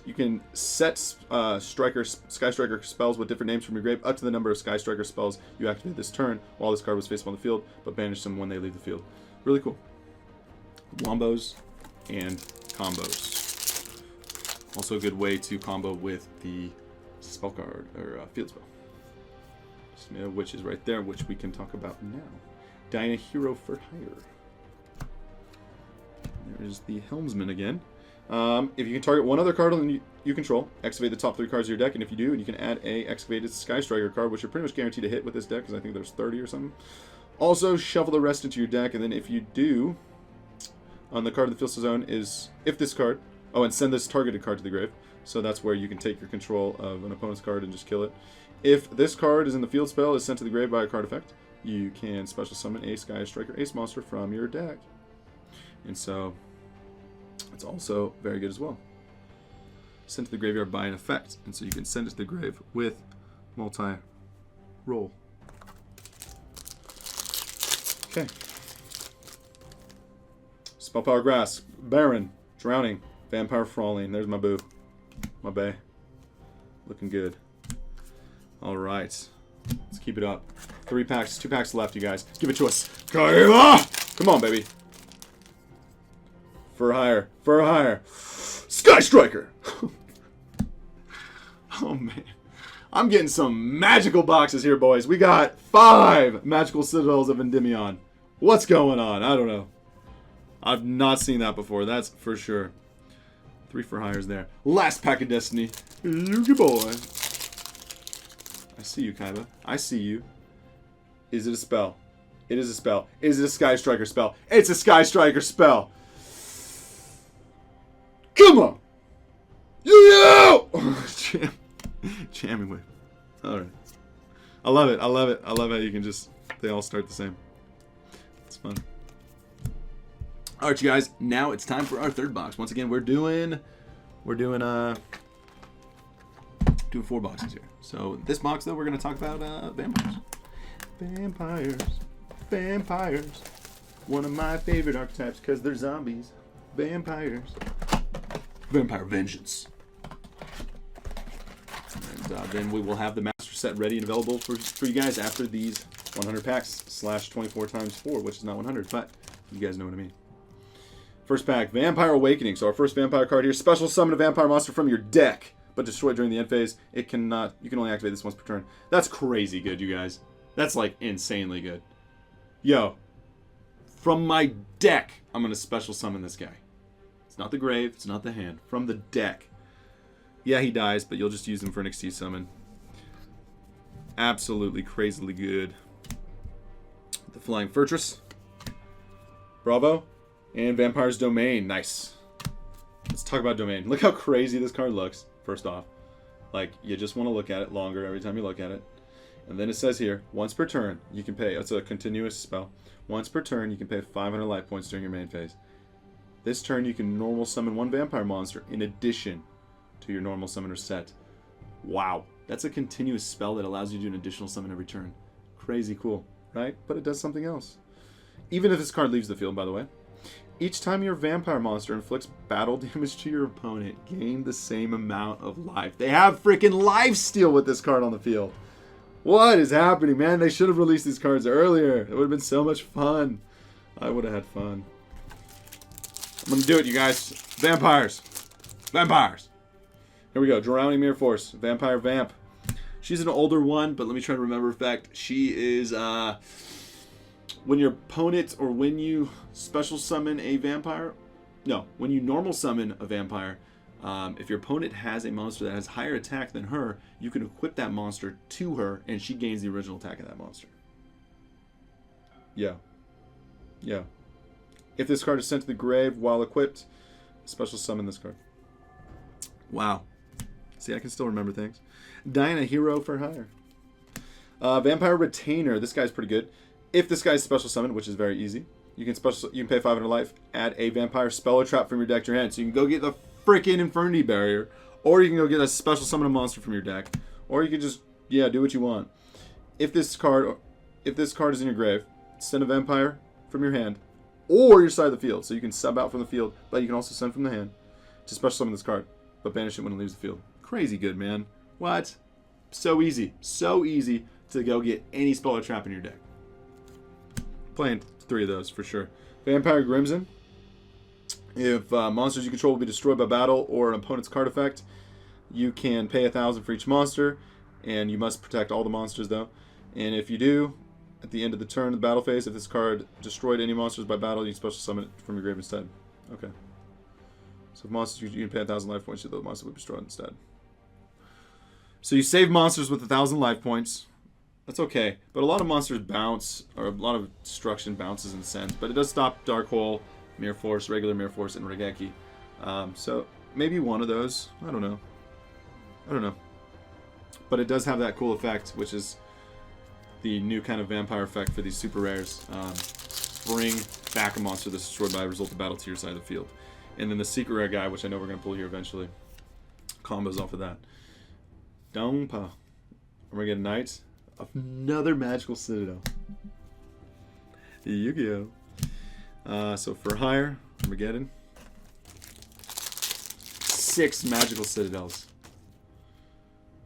Speaker 1: you can set Sky Striker spells with different names from your grave up to the number of Sky Striker spells you activate this turn while this card was face up on the field, but banish them when they leave the field. Really cool. Wombos and combos. Also a good way to combo with the spell card, or field spell. Which is right there, which we can talk about now. Dyna Hero for Hire. There is the Helmsman again. If you can target one other card you control, excavate the top 3 cards of your deck, and if you do, you can add a excavated Sky Striker card, which you're pretty much guaranteed to hit with this deck, because I think there's 30 or something. Also, shuffle the rest into your deck, and then if you do, on the card of the field zone is, if this card, oh, and send this targeted card to the grave, so that's where you can take your control of an opponent's card and just kill it. If this card is in the field spell, is sent to the grave by a card effect, you can special summon a Sky Striker Ace monster from your deck. And so it's also very good as well. Sent to the graveyard by an effect, and so you can send it to the grave with multi-roll. Okay. Spell Power Grass, Baron, Drowning, Vampire Falling. There's my boo. My bae. Looking good. Alright. Let's keep it up. 3 packs, 2 packs left, you guys. Give it to us. KAIBA! Come on, baby. For hire. For hire. Sky Striker! Oh, man. I'm getting some magical boxes here, boys. We got 5 magical Citadels of Endymion. What's going on? I don't know. I've not seen that before. That's for sure. 3 for hires there. Last pack of Destiny. YuGiOh. I see you, KAIBA. I see you. Is it a spell? It is a spell. Is it a Sky Striker spell? It's a Sky Striker spell. Come on! YuGiOh! Jamming with. Alright. I love it. I love it. I love how you can just, they all start the same. It's fun. Alright, you guys. Now it's time for our 3rd box. Once again, we're doing 4 boxes here. So this box, though, we're going to talk about vampires. Vampires. One of my favorite archetypes because they're zombies. Vampires. Vampire Vengeance. And then we will have the master set ready and available for you guys after these 100 packs / 24 times 4, which is not 100, but you guys know what I mean. First pack, Vampire Awakening. So our first vampire card here, special summon a vampire monster from your deck, but destroy it during the end phase. It cannot. You can only activate this once per turn. That's crazy good, you guys. That's like insanely good. Yo, from my deck, I'm going to special summon this guy. It's not the grave. It's not the hand. From the deck. Yeah, he dies, but you'll just use him for an XT summon. Absolutely crazily good. The Flying Fortress. Bravo. And Vampire's Domain. Nice. Let's talk about Domain. Look how crazy this card looks, first off. Like, you just want to look at it longer every time you look at it. And then it says here, once per turn, you can pay. It's a continuous spell. Once per turn, you can pay 500 life points during your main phase. This turn, you can normal summon one vampire monster in addition to your normal summoner set. Wow. That's a continuous spell that allows you to do an additional summon every turn. Crazy cool, right? But it does something else. Even if this card leaves the field, by the way. Each time your vampire monster inflicts battle damage to your opponent, gain the same amount of life. They have freaking lifesteal with this card on the field. What is happening, man? They should have released these cards earlier. It would have been so much fun. I would have had fun. I'm going to do it, you guys. Vampires. Vampires. Here we go. Drowning Mirror Force. Vampire Vamp. She's an older one, but let me try to remember effect. She is, when your opponent or when you special summon a vampire. No, when you normal summon a vampire, if your opponent has a monster that has higher attack than her, you can equip that monster to her, and she gains the original attack of that monster. Yeah. Yeah. If this card is sent to the grave while equipped, special summon this card. Wow. See, I can still remember things. Diana Hero for hire. Vampire Retainer. This guy's pretty good. If this guy's special summoned, which is very easy, you can pay 500 life, add a vampire spell or trap from your deck to your hand. So you can go get the freaking Infernity Barrier, or you can go get a special summon a monster from your deck, or you can just do what you want. If this card is in your grave, send a vampire from your hand or your side of the field. So you can sub out from the field, but you can also send from the hand to special summon this card, but banish it when it leaves the field. Crazy good, man. What? So easy. So easy to go get any spell or trap in your deck. Playing 3 of those for sure. Vampire Crimson. If monsters you control will be destroyed by battle or an opponent's card effect, you can pay 1,000 for each monster, and you must protect all the monsters though. And if you do, at the end of the turn, the battle phase, if this card destroyed any monsters by battle, you can special summon it from your grave instead. Okay. So if monsters, you can pay 1,000 life points, so the monster will be destroyed instead. So you save monsters with 1,000 life points. That's okay. But a lot of monsters bounce, or a lot of destruction bounces and sends. But it does stop Dark Hole, Mirror Force, regular Mirror Force, and Regeki. So maybe one of those. I don't know. But it does have that cool effect, which is the new kind of vampire effect for these super rares. Bring back a monster that's destroyed by a result of battle to your side of the field. And then the secret rare guy, which I know we're going to pull here eventually, combos off of that. Dongpa. Armageddon Knight. Another Magical Citadel. YuGiOh. So for hire, Armageddon. 6 Magical Citadels.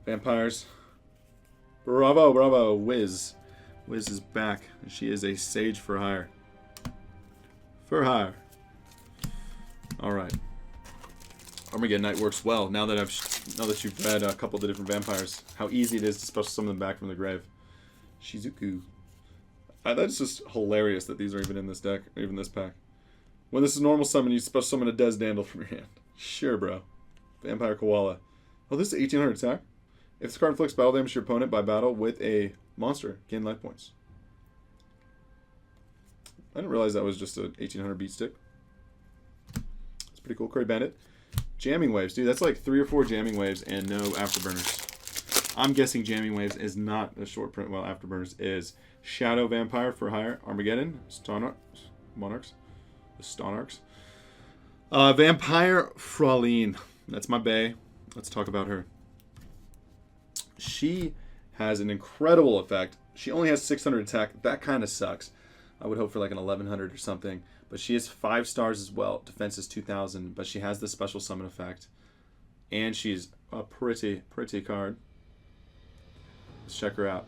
Speaker 1: Vampires. Bravo, bravo. Wiz. Wiz is back. She is a Sage for hire. For hire. Alright. Armageddon Knight works well now that you've read a couple of the different vampires. How easy it is to special summon them back from the grave. Shizuku. That's just hilarious that these are even in this deck, or even this pack. When this is normal summon, you special summon a Des Dandel from your hand. Sure, bro. Vampire Koala. Oh, this is 1800 attack. If this card inflicts battle damage to your opponent by battle with a monster, gain life points. I didn't realize that was just a 1800 beat stick. It's pretty cool. Curry Bandit. Jamming Waves. Dude, that's like 3 or 4 Jamming Waves and no Afterburners. I'm guessing Jamming Waves is not a short print, while Afterburners is. Shadow Vampire for hire. Armageddon. Monarchs. The Stonarchs. Vampire Fraulein. That's my bae. Let's talk about her. She has an incredible effect. She only has 600 attack. That kind of sucks. I would hope for like an 1100 or something. But she is 5 stars as well. Defense is 2000. But she has the special summon effect. And she's a pretty card. Let's check her out.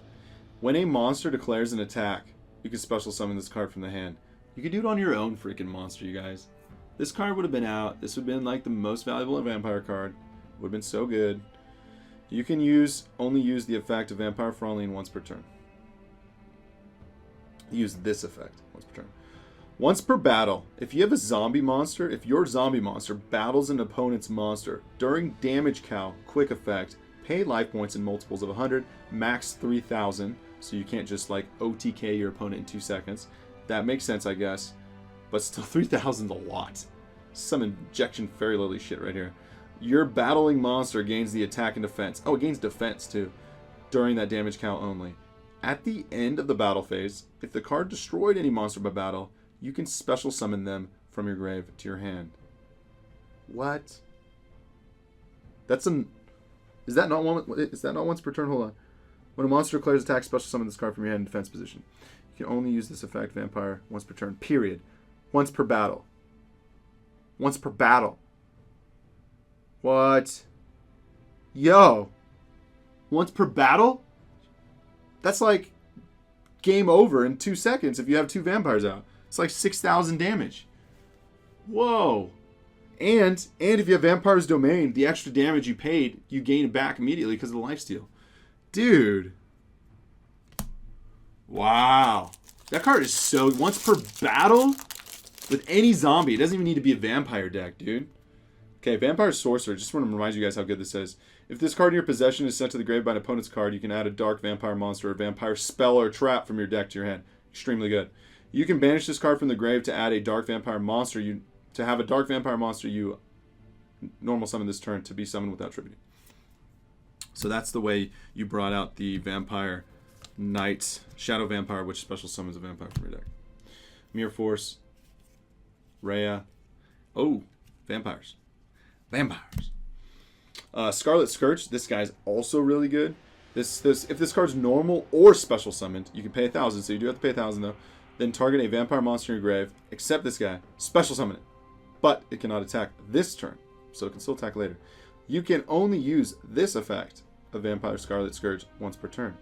Speaker 1: When a monster declares an attack, you can special summon this card from the hand. You can do it on your own freaking monster, you guys. This card would have been out. This would have been like the most valuable vampire card. Would have been so good. You can only use the effect of Vampire Fraulein once per turn. use this effect once per turn. Once per battle, if you have a zombie monster, if your zombie monster battles an opponent's monster, during damage cow, quick effect, pay life points in multiples of 100, max 3,000, so you can't just like OTK your opponent in 2 seconds. That makes sense, I guess, but still 3,000 is a lot. Some injection fairy lily shit right here. Your battling monster gains the attack and defense. Oh, it gains defense too, during that damage count only. At the end of the battle phase, if the card destroyed any monster by battle, you can special summon them from your grave to your hand. What? That's an... Is that not once per turn? Hold on. When a monster declares attack, special summon this card from your hand in defense position. You can only use this effect, Vampire, once per turn. Period. Once per battle. Once per battle. What? Yo. Once per battle? That's like game over in 2 seconds if you have 2 vampires out. It's like 6,000 damage. Whoa. And if you have Vampire's Domain, the extra damage you paid, you gain it back immediately because of the lifesteal. Dude. Wow. That card is so... Once per battle? With any zombie. It doesn't even need to be a vampire deck, dude. Okay, Vampire Sorcerer. Just want to remind you guys how good this is. If this card in your possession is sent to the grave by an opponent's card, you can add a dark vampire monster or vampire spell or trap from your deck to your hand. Extremely good. You can banish this card from the grave to add a dark vampire monster. To have a dark vampire monster you normal summon this turn to be summoned without tribute. So that's the way you brought out the Vampire Knight Shadow Vampire, which special summons a vampire from your deck. Mirror Force, Rhea. Oh, vampires. Vampires. Scarlet Scourge. This guy's also really good. If this card's normal or special summoned, you can pay 1,000. So you do have to pay 1,000 though. Then target a vampire monster in your grave, except this guy. Special summon it. But it cannot attack this turn, so it can still attack later. You can only use this effect of Vampire Scarlet Scourge once per turn.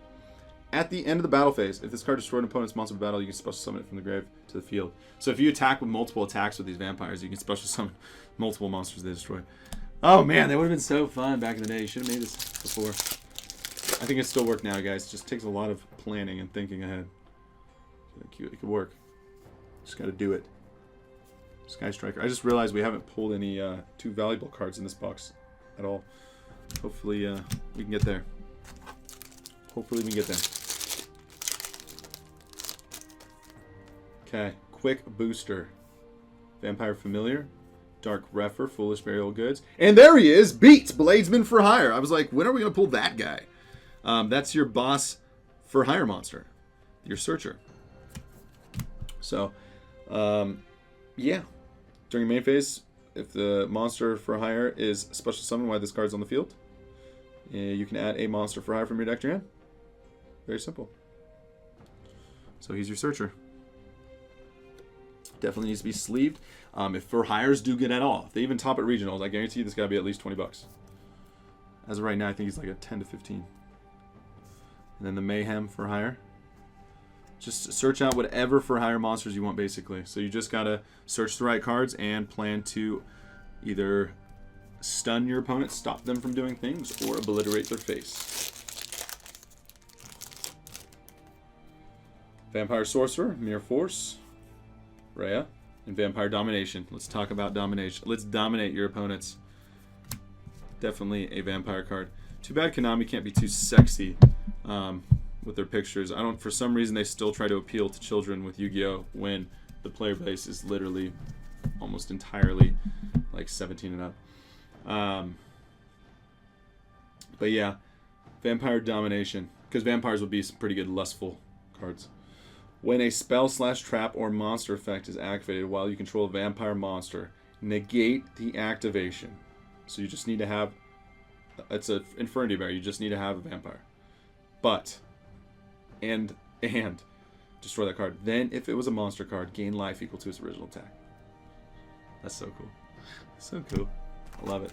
Speaker 1: At the end of the battle phase, if this card destroyed an opponent's monster battle, you can special summon it from the grave to the field. So if you attack with multiple attacks with these vampires, you can special summon multiple monsters they destroy. Oh man, that would have been so fun back in the day. You should have made this before. I think it still works now, guys. It just takes a lot of planning and thinking ahead. It could work. Just got to do it. Sky Striker. I just realized we haven't pulled any 2 valuable cards in this box at all. Hopefully we can get there. Hopefully we can get there. Okay. Quick Booster. Vampire Familiar. Dark Refer. Foolish Burial Goods. And there he is! Beats! Bladesman for Hire. I was like, when are we going to pull that guy? That's your boss for hire monster. Your Searcher. So, yeah. During main phase, if the monster for hire is special summoned while this card's on the field, you can add a monster for hire from your deck to your hand. Very simple. So he's your Searcher. Definitely needs to be sleeved. If for hires do good at all, if they even top at regionals, I guarantee you this guy will be at least 20 bucks. As of right now, I think he's like a 10 to 15. And then the Mayhem for hire. Just search out whatever for hire monsters you want, basically. So you just gotta search the right cards and plan to either stun your opponent, stop them from doing things, or obliterate their face. Vampire Sorcerer, Mirror Force, Rhea, and Vampire Domination. Let's talk about domination. Let's dominate your opponents. Definitely a vampire card. Too bad Konami can't be too sexy with their pictures. For some reason they still try to appeal to children with Yu-Gi-Oh! When the player base is literally almost entirely like 17 and up. But yeah, Vampire Domination, because vampires would be some pretty good lustful cards. When a spell / trap or monster effect is activated while you control a vampire monster, negate the activation. So you just need to have, it's an Infernity Bear, you just need to have a vampire. But, and destroy that card. Then, if it was a monster card, gain life equal to its original attack. That's so cool. So cool. I love it.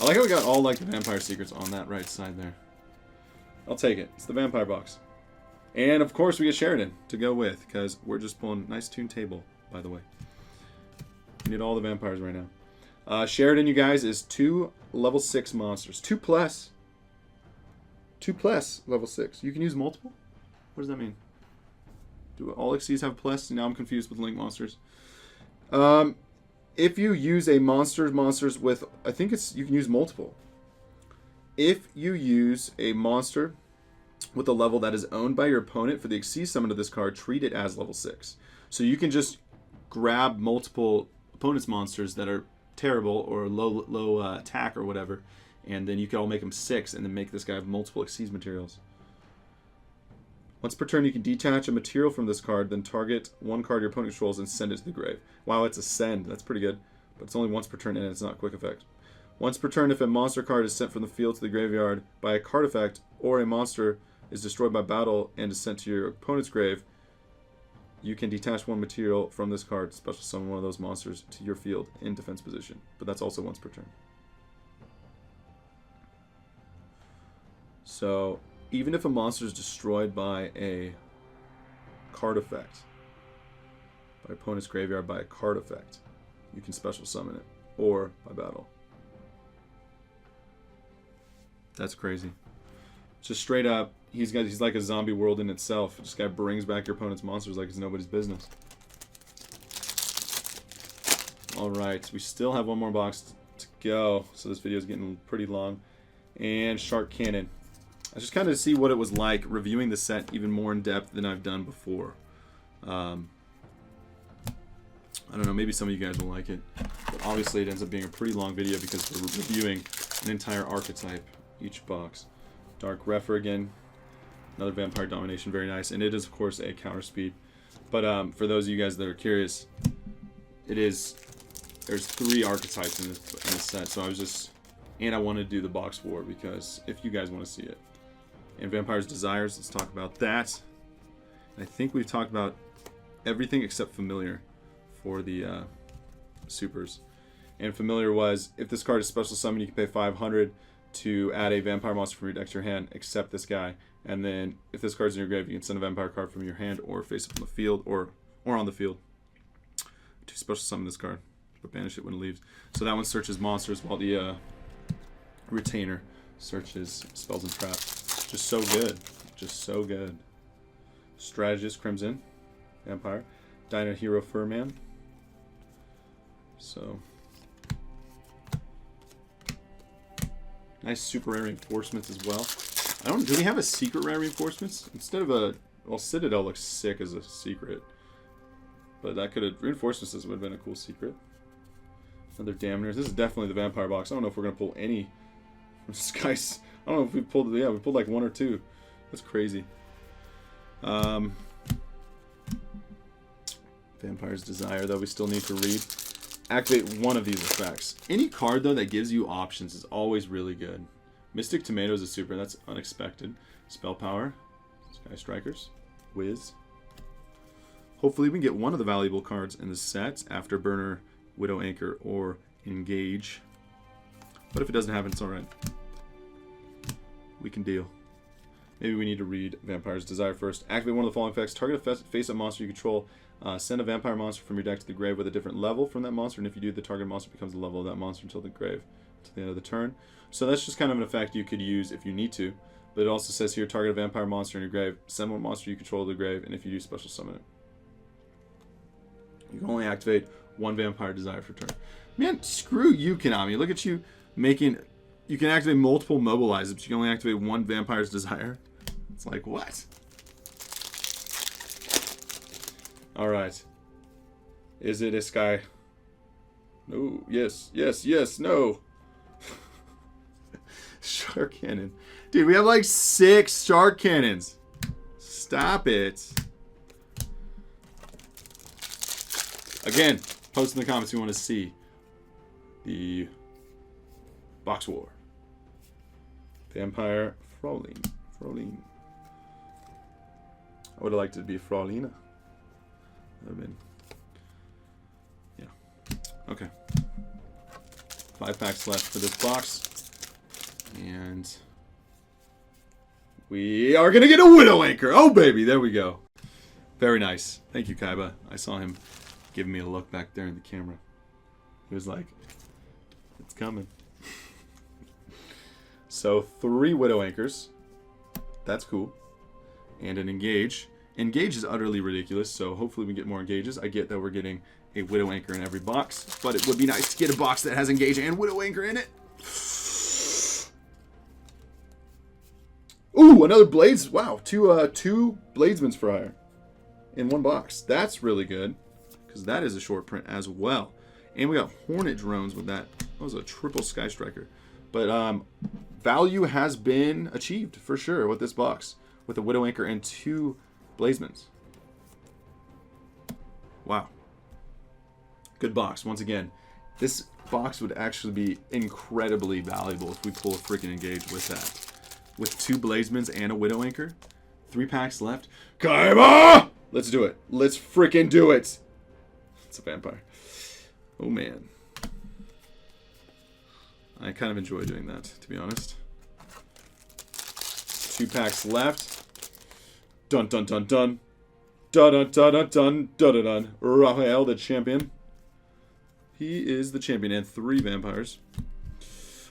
Speaker 1: I like how we got all like the vampire secrets on that right side there. I'll take it. It's the vampire box. And of course we get Sheridan to go with, because we're just pulling a nice tuned table, by the way. We need all the vampires right now. Sheridan, you guys, is 2 level 6 monsters. 2 plus. 2 plus level 6. You can use multiple? What does that mean? Do all Xyzs have plus? Now I'm confused with link monsters. If you use a monsters with, I think it's, you can use multiple. If you use a monster with a level that is owned by your opponent for the Xyz summon of this card, treat it as level 6. So you can just grab multiple opponent's monsters that are terrible or low attack or whatever, and then you can all make them 6 and then make this guy have multiple Xyz materials. Once per turn, you can detach a material from this card, then target one card your opponent controls and send it to the grave. Wow, it's a send. That's pretty good. But it's only once per turn and it's not quick effect. Once per turn, if a monster card is sent from the field to the graveyard by a card effect, or a monster is destroyed by battle and is sent to your opponent's grave, you can detach one material from this card, special summon one of those monsters to your field in defense position. But that's also once per turn. So even if a monster is destroyed by a card effect, by opponent's graveyard by a card effect, you can special summon it, or by battle. That's crazy. Just straight up, he's like a zombie world in itself. This guy brings back your opponent's monsters like it's nobody's business. Alright, we still have one more box to go, so this video is getting pretty long. And Shark Cannon. I just kind of see what it was like reviewing the set even more in depth than I've done before. I don't know, maybe some of you guys will like it. But obviously it ends up being a pretty long video because we're reviewing an entire archetype each box. Dark Refer again. Another Vampire Domination, very nice. And it is, of course, a counter speed. But for those of you guys that are curious, there's 3 archetypes in this set. So I want to do the box war because if you guys want to see it. And Vampire's Desires, let's talk about that. I think we've talked about everything except Familiar for the supers. And Familiar was, if this card is special summoned, you can pay 500 to add a vampire monster from your deck to your hand, except this guy. And then if this card's in your grave, you can send a vampire card from your hand or face up on the field or on the field to special summon this card, but banish it when it leaves. So that one searches monsters while the Retainer searches spells and traps. Just so good. Just so good. Strategist Crimson Vampire. Dino Hero Furman. So nice super rare reinforcements as well. Do we have a secret rare reinforcements? Instead of a, well, Citadel looks sick as a secret. But that could have, reinforcements would have been a cool secret. Another Damners. This is definitely the Vampire box. I don't know if we're going to pull any. This guy's, I don't know if we pulled, yeah, we pulled like 1 or 2. That's crazy. Vampire's Desire, though, we still need to read. Activate one of these effects. Any card, though, that gives you options is always really good. Mystic Tomato is a super. That's unexpected. Spell Power. Sky Strikers. Whiz. Hopefully we can get one of the valuable cards in the set. Afterburner, Widow Anchor, or Engage. But if it doesn't happen, it's alright. We can deal. Maybe we need to read Vampire's Desire first. Activate one of the following effects. Target a face-up monster you control. Send a vampire monster from your deck to the grave with a different level from that monster, and if you do, the target monster becomes the level of that monster until the grave, until the end of the turn. So that's just kind of an effect you could use if you need to. But it also says here, target a vampire monster in your grave, send one monster you control to the grave, and if you do, special summon it. You can only activate one Vampire Desire per turn. Man, screw you, Konami. Look at you making... You can activate multiple mobilizers, but you can only activate one Vampire's Desire. It's like, what? Alright. Is it this guy? No. Yes. Yes. Yes. No. Shark Cannon. Dude, we have like 6 Shark Cannons. Stop it. Again, post in the comments if you want to see the box war. Vampire Fraulein. I would have liked it to be Fraulina. That would have been... Yeah. Okay. 5 packs left for this box. And... we are going to get a Widow Anchor. Oh, baby. There we go. Very nice. Thank you, KAIBA. I saw him giving me a look back there in the camera. He was like, it's coming. So 3 Widow Anchors. That's cool. And an Engage. Engage is utterly ridiculous, so hopefully we get more engages. I get that we're getting a Widow Anchor in every box, but it would be nice to get a box that has Engage and Widow Anchor in it. Ooh, another Blades. Wow, two Bladesmans for hire in one box. That's really good, because that is a short print as well. And we got Hornet drones with that. That was a triple Sky Striker. But value has been achieved for sure with this box, with a Widow Anchor and 2 Bladesmans. Wow. Good box. Once again, this box would actually be incredibly valuable if we pull a freaking Engage with that. With 2 Bladesmans and a Widow Anchor. 3 packs left. KAIBA! Let's do it. Let's freaking do it. It's a vampire. Oh, man. I kind of enjoy doing that, to be honest. 2 packs left. Dun, dun, dun, dun. Dun, dun, dun, dun, dun, dun, dun, dun. Raphael, the champion. He is the champion. And 3 vampires.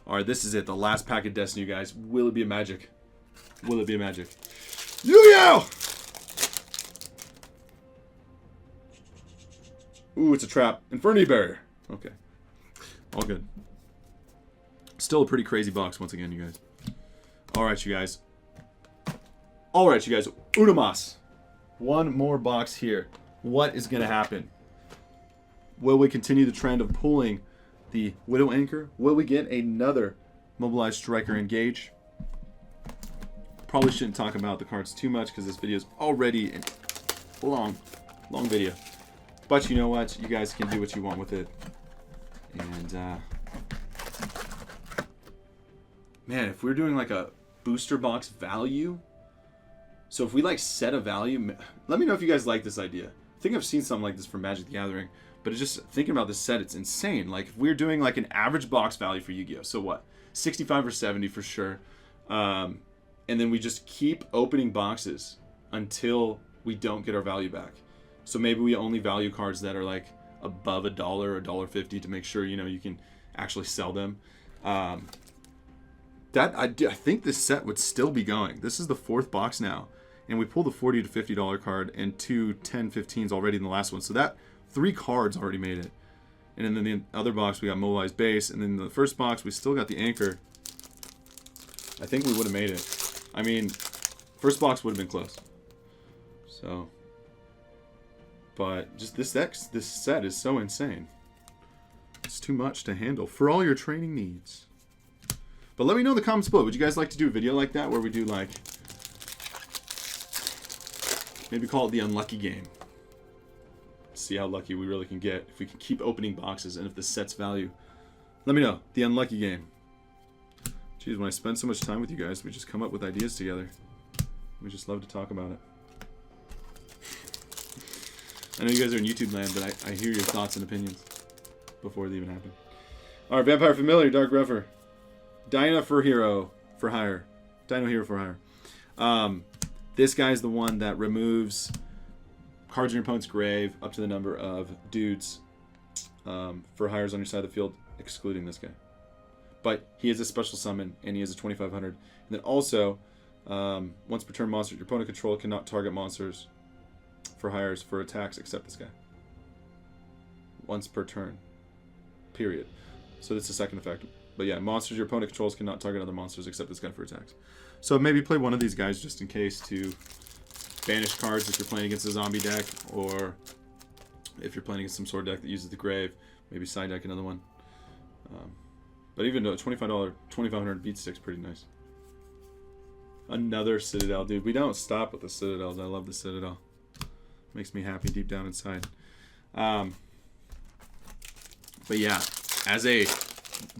Speaker 1: Alright, this is it. The last pack of Destiny, you guys. Will it be a magic? Will it be a magic? YuGiOh! Ooh, it's a trap. Infinity Barrier. Okay. All good. Still a pretty crazy box once again, you guys. Alright, you guys. Alright, you guys. Una más. One more box here. What is going to happen? Will we continue the trend of pulling the Widow Anchor? Will we get another Mobilized Striker Engage? Probably shouldn't talk about the cards too much because this video is already a long video. But you know what? You guys can do what you want with it. And, man, if we're doing like a booster box value, so if we like set a value, let me know if you guys like this idea. I think I've seen something like this for Magic the Gathering. But it's just thinking about this set, it's insane. Like if we're doing like an average box value for Yu-Gi-Oh, so what? 65 or 70 for sure. And then we just keep opening boxes until we don't get our value back. So maybe we only value cards that are like above $1 or $1.50 to make sure you can actually sell them. I think this set would still be going. This is the 4th box now, and we pulled a $40 to $50 card and 2 10-15s already in the last one. So that 3 cards already made it. And then the other box we got Mobilized Base, and then the first box we still got the Anchor. I think we would have made it. I mean, first box would have been close. So, but just this set is so insane. It's too much to handle for all your training needs. But let me know in the comments below. Would you guys like to do a video like that where we do like, maybe call it the unlucky game? See how lucky we really can get if we can keep opening boxes and if the set's value. Let me know. The unlucky game. Jeez, when I spend so much time with you guys, we just come up with ideas together. We just love to talk about it. I know you guys are in YouTube land, but I hear your thoughts and opinions before they even happen. Alright, Vampire Familiar, Dark Rougher. Dino for Hero for hire. Dino Hero for hire. This guy's the one that removes cards in your opponent's grave up to the number of dudes for hires on your side of the field, excluding this guy. But he is a special summon, and he is a 2500. And then also, once per turn, monster your opponent control cannot target monsters for hires for attacks except this guy. Once per turn. Period. So that's the second effect. But yeah, monsters your opponent controls cannot target other monsters except this guy for attacks. So maybe play one of these guys just in case to banish cards if you're playing against a zombie deck, or if you're playing against some sort of deck that uses the grave, maybe side deck another one. But even though $25, 2500 beat stick's pretty nice. Another Citadel, dude. We don't stop with the Citadels. I love the Citadel. Makes me happy deep down inside. But yeah, as a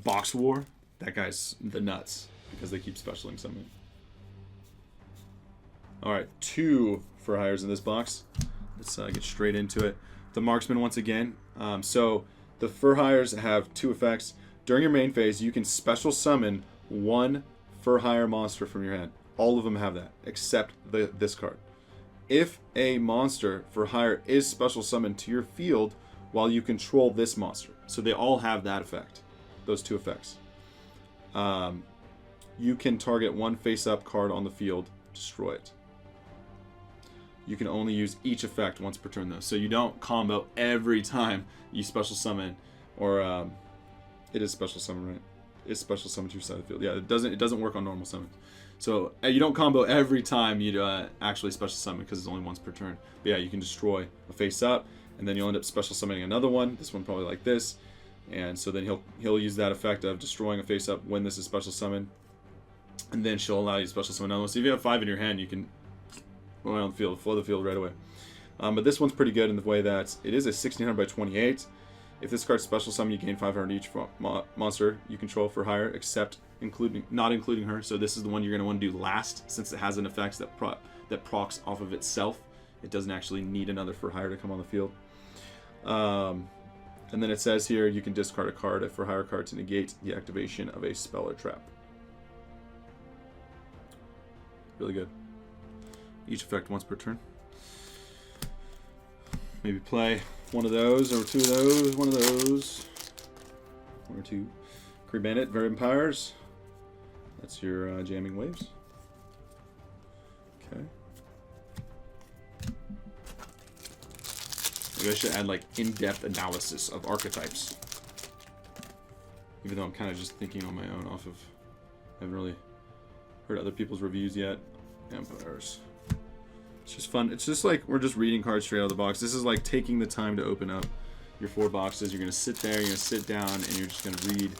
Speaker 1: box war, that guy's the nuts because they keep specialing something. Alright, 2 for hires in this box. Let's get straight into it. The Marksman once again. So the for hires have 2 effects. During your main phase, you can special summon 1 for hire monster from your hand. All of them have that, except this card. If a monster for hire is special summoned to your field while you control this monster. So they all have that effect. Those 2 effects. You can target 1 face-up card on the field, destroy it. You can only use each effect once per turn though. So you don't combo every time you special summon, or it is special summon, right? It's special summon to your side of the field. Yeah, it doesn't work on normal summons. So you don't combo every time you actually special summon because it's only once per turn. But yeah, you can destroy a face up, and then you'll end up special summoning another one. This one probably like this, and so then he'll use that effect of destroying a face up when this is special summon, and then she'll allow you to special summon another one. So if you have 5 in your hand, you can go around the field, flow the field right away. But this one's pretty good in the way that it is a 1600 by 28. If this card's special summon, you gain 500 each monster you control for hire, except not including her. So this is the one you're going to want to do last, since it has an effect that procs off of itself. It doesn't actually need another for hire to come on the field. And then it says here you can discard a card, a for hire card, to negate the activation of a spell or trap. Really good. Each effect once per turn. Maybe play one of those, or 2 of those, one of those, 1 or 2. Kree Bandit, Vampires. That's your jamming waves. Okay. Maybe I should add like in-depth analysis of archetypes. Even though I'm kind of just thinking on my own off of, I haven't really heard other people's reviews yet. Vampires. It's just fun. It's just like we're just reading cards straight out of the box. This is like taking the time to open up your 4 boxes. You're going to sit there, you're going to sit down, and you're just going to read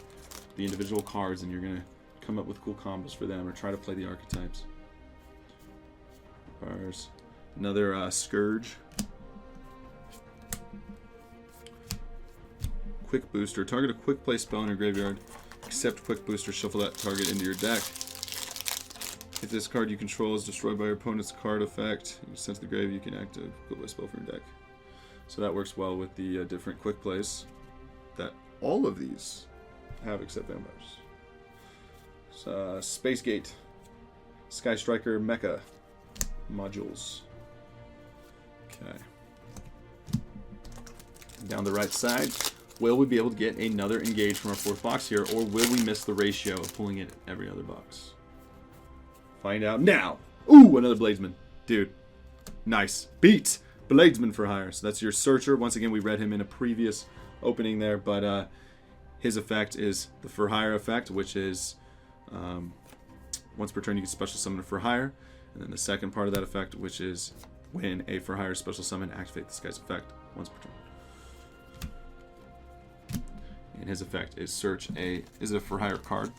Speaker 1: the individual cards, and you're going to come up with cool combos for them, or try to play the archetypes. Vampires. Another Scourge. Quick Booster. Target a quick play spell in your graveyard. Except Quick Booster, shuffle that target into your deck. If this card you control is destroyed by your opponent's card effect, you send to the grave, you can activate a quick play spell from your deck. So that works well with the different quick plays that all of these have except Vampires. So, Space Gate, Sky Striker, Mecha modules. Okay. Down the right side, will we be able to get another engage from our 4th box here, or will we miss the ratio of pulling it every other box? Find out now. Ooh, another Bladesman. Dude, nice. Beat Bladesman for hire. So that's your Searcher. Once again, we read him in a previous opening there, but his effect is the for hire effect, which is once per turn you can special summon a for hire, and then the second part of that effect, which is when a for hire special summon, activate this guy's effect once per turn. And his effect is search a for hire card.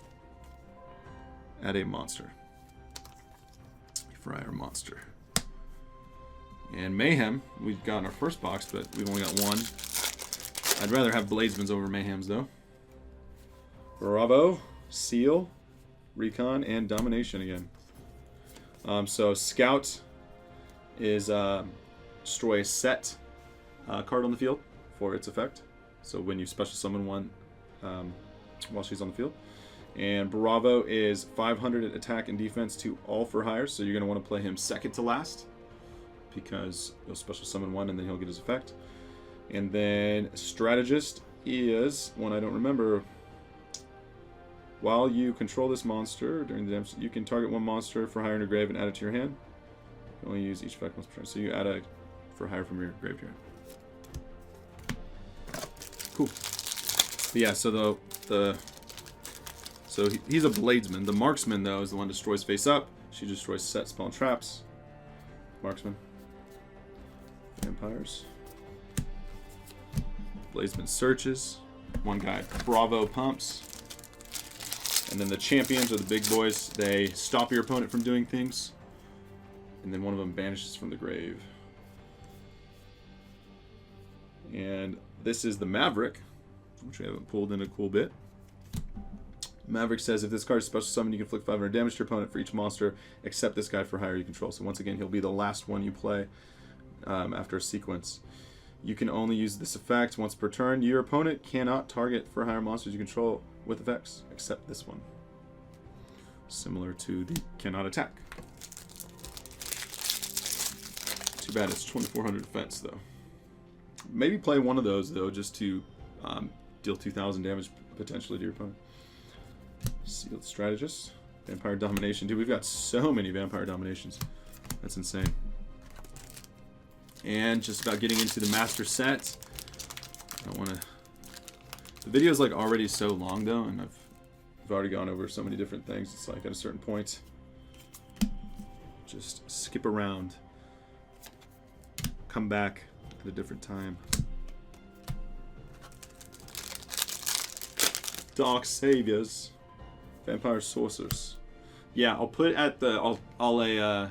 Speaker 1: Add a monster. For hire monster. And Mayhem, we've got in our first box, but we've only got 1. I'd rather have Bladesmans over Mayhems though. Bravo, Seal, Recon, and Domination again. So Scout is destroy a set card on the field for its effect. So when you special summon one while she's on the field. And Bravo is 500 attack and defense to all for hire, so you're going to want to play him second to last because you'll special summon one and then he'll get his effect. And then Strategist is one I don't remember. While you control this monster during the damage, you can target one monster for hire in your grave and add it to your hand. You can only use each effect once per turn, so you add a for hire from your graveyard. Cool. But yeah, so he's a Bladesman. The Marksman, though, is the one that destroys face up. She destroys set, spell, and traps. Marksman. Vampires. Bladesman searches. One guy, Bravo, pumps. And then the champions, or the big boys, they stop your opponent from doing things. And then one of them banishes from the grave. And this is the Maverick, which we haven't pulled in a cool bit. Maverick says if this card is special summon, you can inflict 500 damage to your opponent for each monster, except this guy for hire you control. So once again, he'll be the last one you play after a sequence. You can only use this effect once per turn. Your opponent cannot target for hire monsters you control with effects, except this one. Similar to the cannot attack. Too bad it's 2400 defense, though. Maybe play one of those, though, just to deal 2000 damage potentially to your opponent. Sealed Strategist. Vampire Domination. Dude, we've got so many Vampire Dominations. That's insane. And just about getting into the master set. I don't want to... The video is like already so long though, and I've already gone over so many different things. It's like at a certain point, just skip around. Come back at a different time. Dark Saviors. Vampire Sorcerers. Yeah, I'll put at the... I'll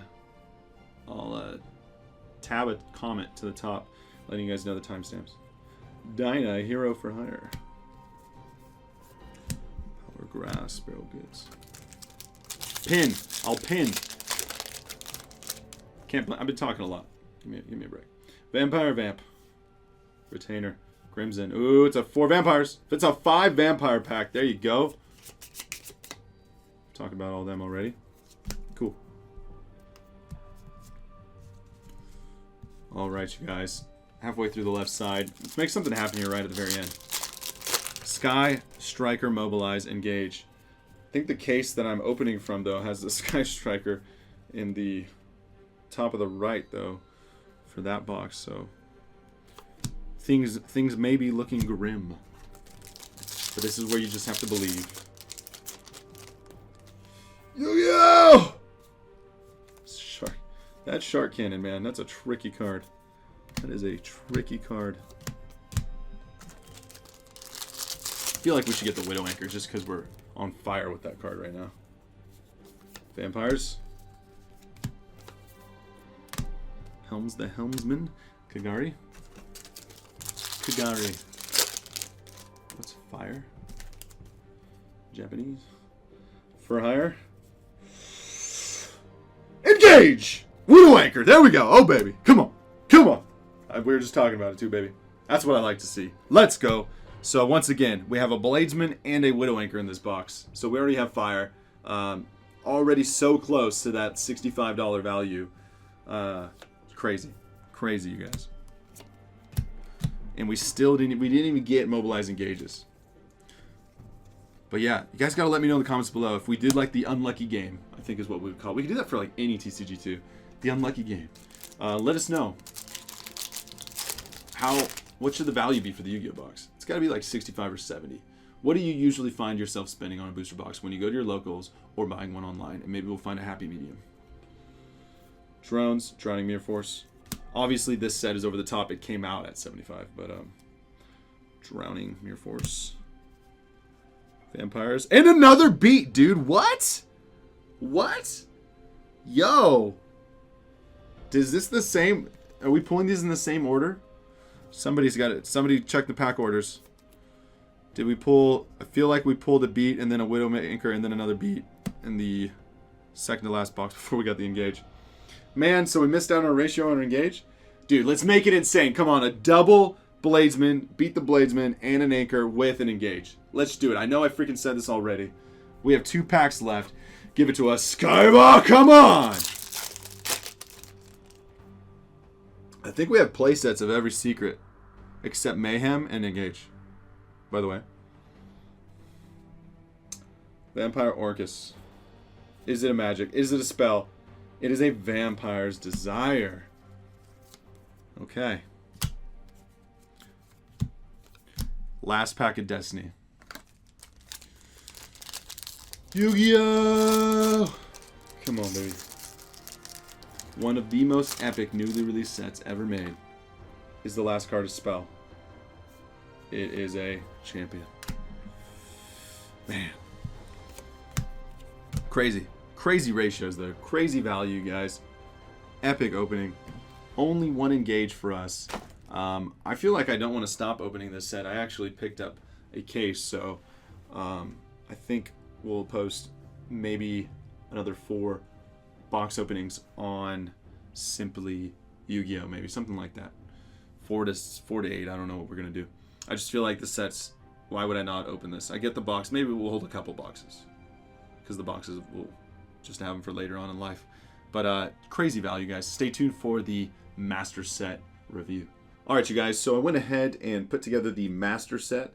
Speaker 1: tab a comment to the top, letting you guys know the timestamps. Dinah, Hero for Hire. Power Grass, Barrel Goods. Pin. I'll pin. Can't. I've been talking a lot. Give me a break. Vampire Vamp. Retainer. Crimson. Ooh, it's a 4 vampires. If it's a 5 vampire pack, there you go. Talked about all them already. Cool. All right, you guys. Halfway through the left side. Let's make something happen here right at the very end. Sky, Striker, Mobilize, Engage. I think the case that I'm opening from, though, has the Sky Striker in the top of the right, though, for that box. So things may be looking grim. But this is where you just have to believe. YuGiOh! Shark. That Shark Cannon, man. That's a tricky card. That is a tricky card. I feel like we should get the Widow Anchor just because we're on fire with that card right now. Vampires. Helms the Helmsman. Kagari. Kagari. What's fire? Japanese. For hire. Engage! Widow Anchor. There we go. Oh, baby. Come on. Come on. We were just talking about it too, baby. That's what I like to see. Let's go. So once again, we have a Bladesman and a Widow Anchor in this box. So we already have fire. Already so close to that $65 value. Crazy. Crazy, you guys. And we didn't even get Mobilize Engages. But yeah, you guys gotta let me know in the comments below if we did like the unlucky game, I think is what we would call it. We could do that for like any TCG2. The unlucky game. Let us know. What should the value be for the Yu-Gi-Oh box? It's got to be like 65 or 70. What do you usually find yourself spending on a booster box when you go to your locals or buying one online? And maybe we'll find a happy medium. Drones, Drowning Mirror Force. Obviously this set is over the top. It came out at 75, but Drowning Mirror Force. Vampires. And another beat, dude. What? What? Yo. Is this the same? Are we pulling these in the same order? Somebody's got it. Somebody check the pack orders. Did we pull? I feel like we pulled a beat and then a Widow Anchor and then another beat in the second to last box before we got the Engage. Man, so we missed out on our ratio on our Engage? Dude, let's make it insane. Come on, a double Bladesman, beat the Bladesman, and an Anchor with an Engage. Let's do it. I know I freaking said this already. We have 2 packs left. Give it to us. KAIBA, come on! I think we have playsets of every secret except Mayhem and Engage, by the way. Vampire Orcus. Is it a magic? Is it a spell? It is a Vampire's Desire. Okay. Last pack of Destiny. YuGiOh! Come on, baby. One of the most epic newly released sets ever made is the last card of Spell. It is a champion. Man. Crazy. Crazy ratios though. Crazy value, guys. Epic opening. Only 1 Engage for us. I feel like I don't want to stop opening this set. I actually picked up a case, so I think we'll post maybe another 4 box openings on Simply YuGiOh, maybe something like that. 4 to 8. I don't know what we're gonna do. I just feel like the sets. Why would I not open this? I get the box. Maybe we'll hold a couple boxes because the boxes we'll just have them for later on in life. But crazy value, guys. Stay tuned for the master set review. All right, you guys. So I went ahead and put together the master set,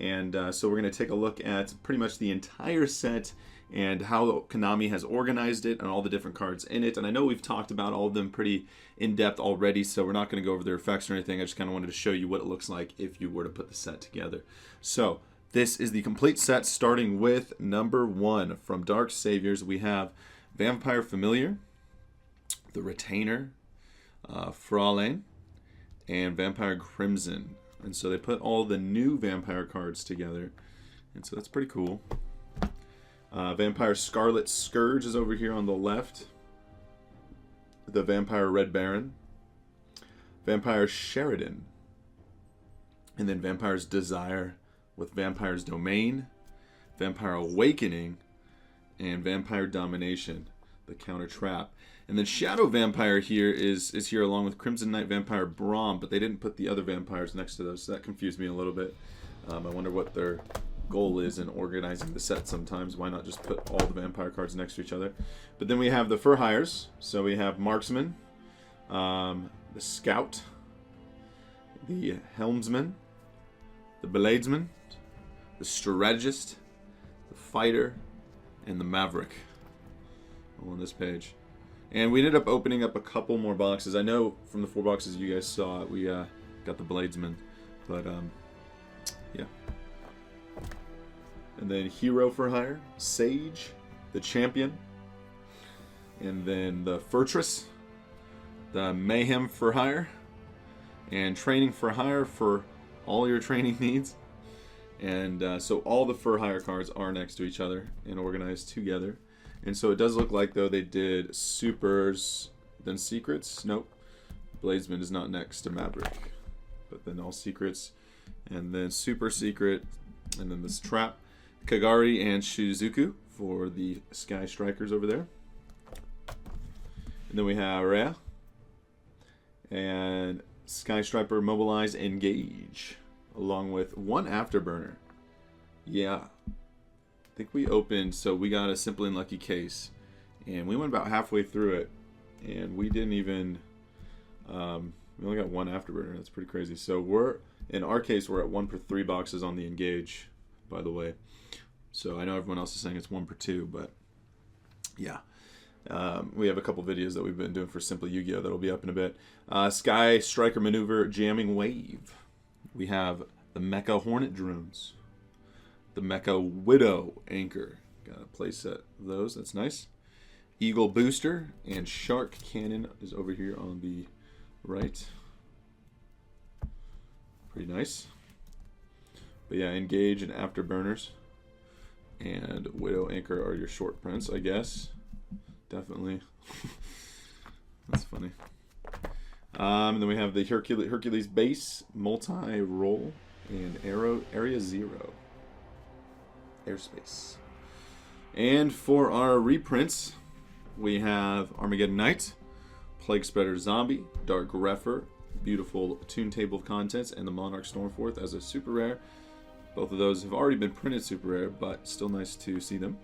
Speaker 1: And so we're going to take a look at pretty much the entire set and how Konami has organized it and all the different cards in it. And I know we've talked about all of them pretty in-depth already, so we're not going to go over their effects or anything. I just kind of wanted to show you what it looks like if you were to put the set together. So this is the complete set, starting with number 1. From Dark Saviors, we have Vampire Familiar, the Retainer, Fraulein, and Vampire Crimson. And so they put all the new vampire cards together, and so that's pretty cool. Vampire Scarlet Scourge is over here on the left. The Vampire Red Baron, Vampire Sheridan, and then Vampire's Desire with Vampire's Domain, Vampire Awakening, and Vampire Domination, the Counter Trap. And then Shadow Vampire here is here along with Crimson Knight Vampire Braum, but they didn't put the other vampires next to those, so that confused me a little bit. I wonder what their goal is in organizing the set sometimes. Why not just put all the vampire cards next to each other? But then we have the Fur Hires. So we have Marksman, the Scout, the Helmsman, the Bladesman, the Strategist, the Fighter, and the Maverick. All on this page. And we ended up opening up a couple more boxes. I know from the 4 boxes you guys saw, we got the Bladesman. But, yeah. And then Hero for Hire, Sage, the Champion, and then the Fortress, the Mayhem for Hire, and Training for Hire for all your training needs. And so all the For Hire cards are next to each other and organized together. And so it does look like, though, they did Supers, then Secrets. Nope. Bladesman is not next to Maverick. But then all Secrets, and then Super Secret, and then this Trap. Kagari and Shizuku for the Sky Strikers over there. And then we have Rhea and Sky Striper Mobilize Engage, along with 1 Afterburner. Yeah. I think we opened, so we got a SimplyUnlucky case, and we went about halfway through it, and we didn't even, we only got 1 Afterburner. That's pretty crazy. So we're, in our case, we're at 1 per 3 boxes on the Engage, by the way. So I know everyone else is saying it's 1 per 2, but yeah. We have a couple videos that we've been doing for Simply Yu-Gi-Oh! That'll be up in a bit. Sky Striker Maneuver Jamming Wave. We have the Mecha Hornet Drones. The Mecha Widow Anchor. Got a playset of those. That's nice. Eagle Booster and Shark Cannon is over here on the right. Pretty nice. But yeah, Engage and Afterburners and Widow Anchor are your short prints, I guess. Definitely. That's funny. And then we have the Hercules Base, Multi-Roll, and Area Zero. Airspace. And for our reprints, we have Armageddon Knight, Plague Spreader Zombie, Dark Refer, beautiful Tune Table of Contents, and the Monarch Stormforth as a super rare. Both of those have already been printed super rare, but still nice to see them.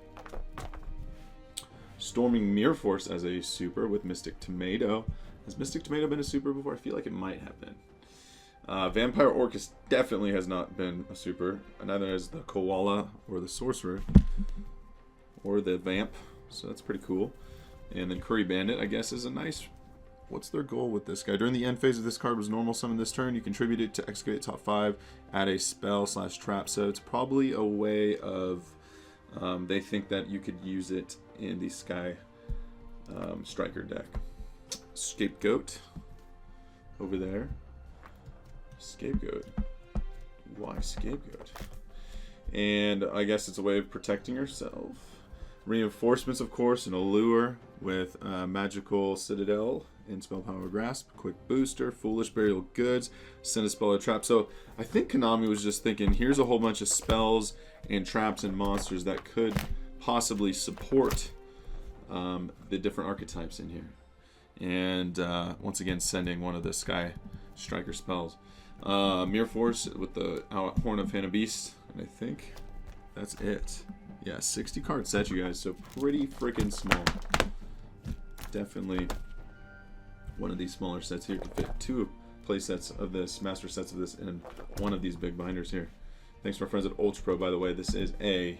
Speaker 1: Storming Mirror Force as a super with Mystic Tomato. Has Mystic Tomato been a super before? I feel like it might have been. Vampire Orcus definitely has not been a super. Neither has the Koala or the Sorcerer or the Vamp. So that's pretty cool. And then Curry Bandit, I guess, is a nice... What's their goal with this guy? During the end phase of this card was normal summon this turn. You contribute it to excavate top 5, add a spell/trap. So it's probably a way of... they think that you could use it in the Sky Striker deck. Scapegoat over there. Scapegoat. Why Scapegoat? And I guess it's a way of protecting yourself. Reinforcements, of course, and Allure with Magical Citadel and Spell Power Grasp. Quick Booster, Foolish Burial Goods, Send a Spell or Trap. So I think Konami was just thinking, here's a whole bunch of spells and traps and monsters that could possibly support the different archetypes in here. And once again, sending one of the Sky Striker spells. Mirror Force with the Horn of Hannah Beast, and I think that's it. Yeah, 60 card set, you guys, so pretty freaking small. Definitely one of these smaller sets here to fit 2 play sets of this, master sets of this, in one of these big binders here. Thanks to our friends at Ultra Pro, by the way. This is a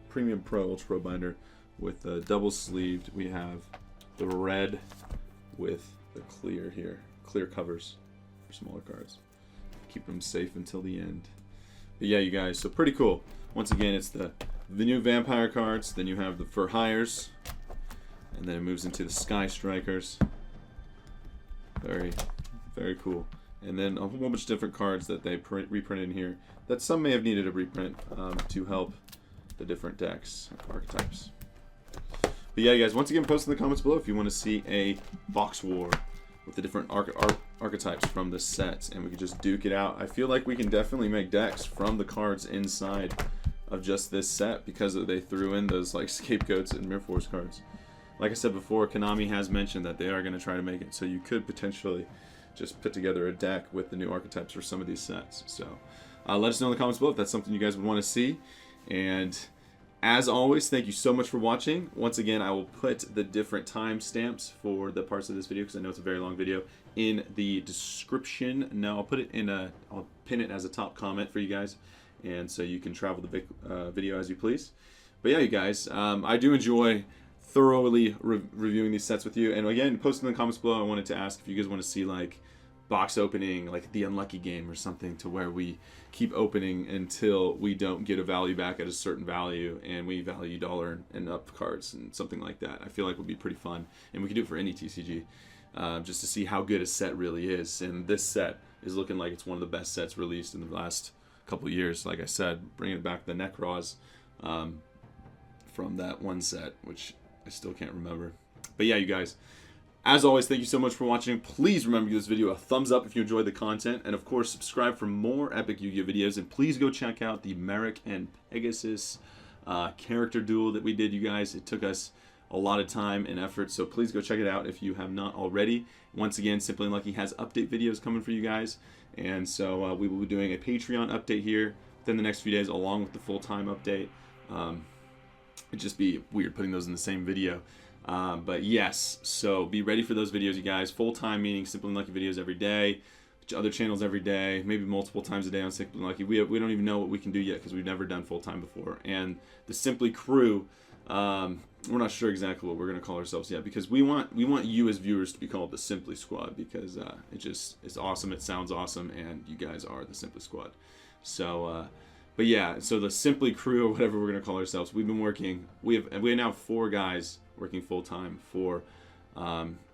Speaker 1: Premium Pro Ultra Pro binder with double sleeved. We have the red with the clear here, clear covers for smaller cards. Keep them safe until the end. But yeah, you guys, so pretty cool. Once again, it's the new Vampire cards. Then you have the For Hires, and then it moves into the Sky Strikers. Very, very cool. And then a whole bunch of different cards that they reprinted in here that some may have needed a reprint to help the different decks, archetypes. But yeah, you guys, once again, post in the comments below if you want to see a box war with the different archetypes from the sets, and we can just duke it out. I feel like we can definitely make decks from the cards inside of just this set because they threw in those like Scapegoats and Mirror Force cards. Like I said before, Konami has mentioned that they are going to try to make it so you could potentially just put together a deck with the new archetypes for some of these sets. So let us know in the comments below if that's something you guys would want to see. And as always, thank you so much for watching. Once again, I will put the different timestamps for the parts of this video because I know it's a very long video in the description. No, I'll put it in I'll pin it as a top comment for you guys, and so you can travel the video as you please. But yeah, you guys, I do enjoy thoroughly reviewing these sets with you. And again, post in the comments below. I wanted to ask if you guys want to see like box opening, like the Unlucky game or something, to where we keep opening until we don't get a value back at a certain value, and we value dollar and up cards and something like that. I feel like would be pretty fun, and we can do it for any TCG, just to see how good a set really is. And this set is looking like it's one of the best sets released in the last couple of years. Like I said, bringing back the Necros from that one set, which I still can't remember. But yeah, you guys, as always, thank you so much for watching. Please remember to give this video a thumbs up if you enjoyed the content. And of course, subscribe for more epic Yu-Gi-Oh videos. And please go check out the Merrick and Pegasus character duel that we did, you guys. It took us a lot of time and effort, so please go check it out if you have not already. Once again, Simply Unlucky has update videos coming for you guys. And so we will be doing a Patreon update here within the next few days, along with the full-time update. It'd just be weird putting those in the same video. But yes, so be ready for those videos, you guys. Full-time meaning Simply Unlucky videos every day, other channels every day, maybe multiple times a day on Simply Unlucky. We don't even know what we can do yet because we've never done full-time before. And the Simply crew, we're not sure exactly what we're going to call ourselves yet, because we want you as viewers to be called the Simply Squad, because it's awesome, it sounds awesome, and you guys are the Simply Squad. So but yeah, so the Simply crew, or whatever we're going to call ourselves, we've been working, we now have 4 guys working full-time for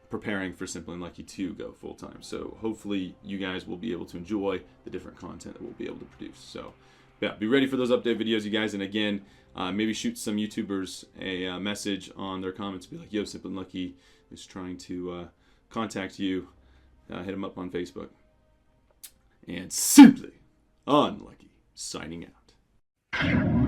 Speaker 1: preparing for Simply Unlucky to go full-time. So hopefully you guys will be able to enjoy the different content that we'll be able to produce. So yeah, be ready for those update videos, you guys. And again, maybe shoot some YouTubers a message on their comments, be like, yo, Simply Unlucky is trying to contact you. Hit them up on Facebook. And Simply Unlucky signing out.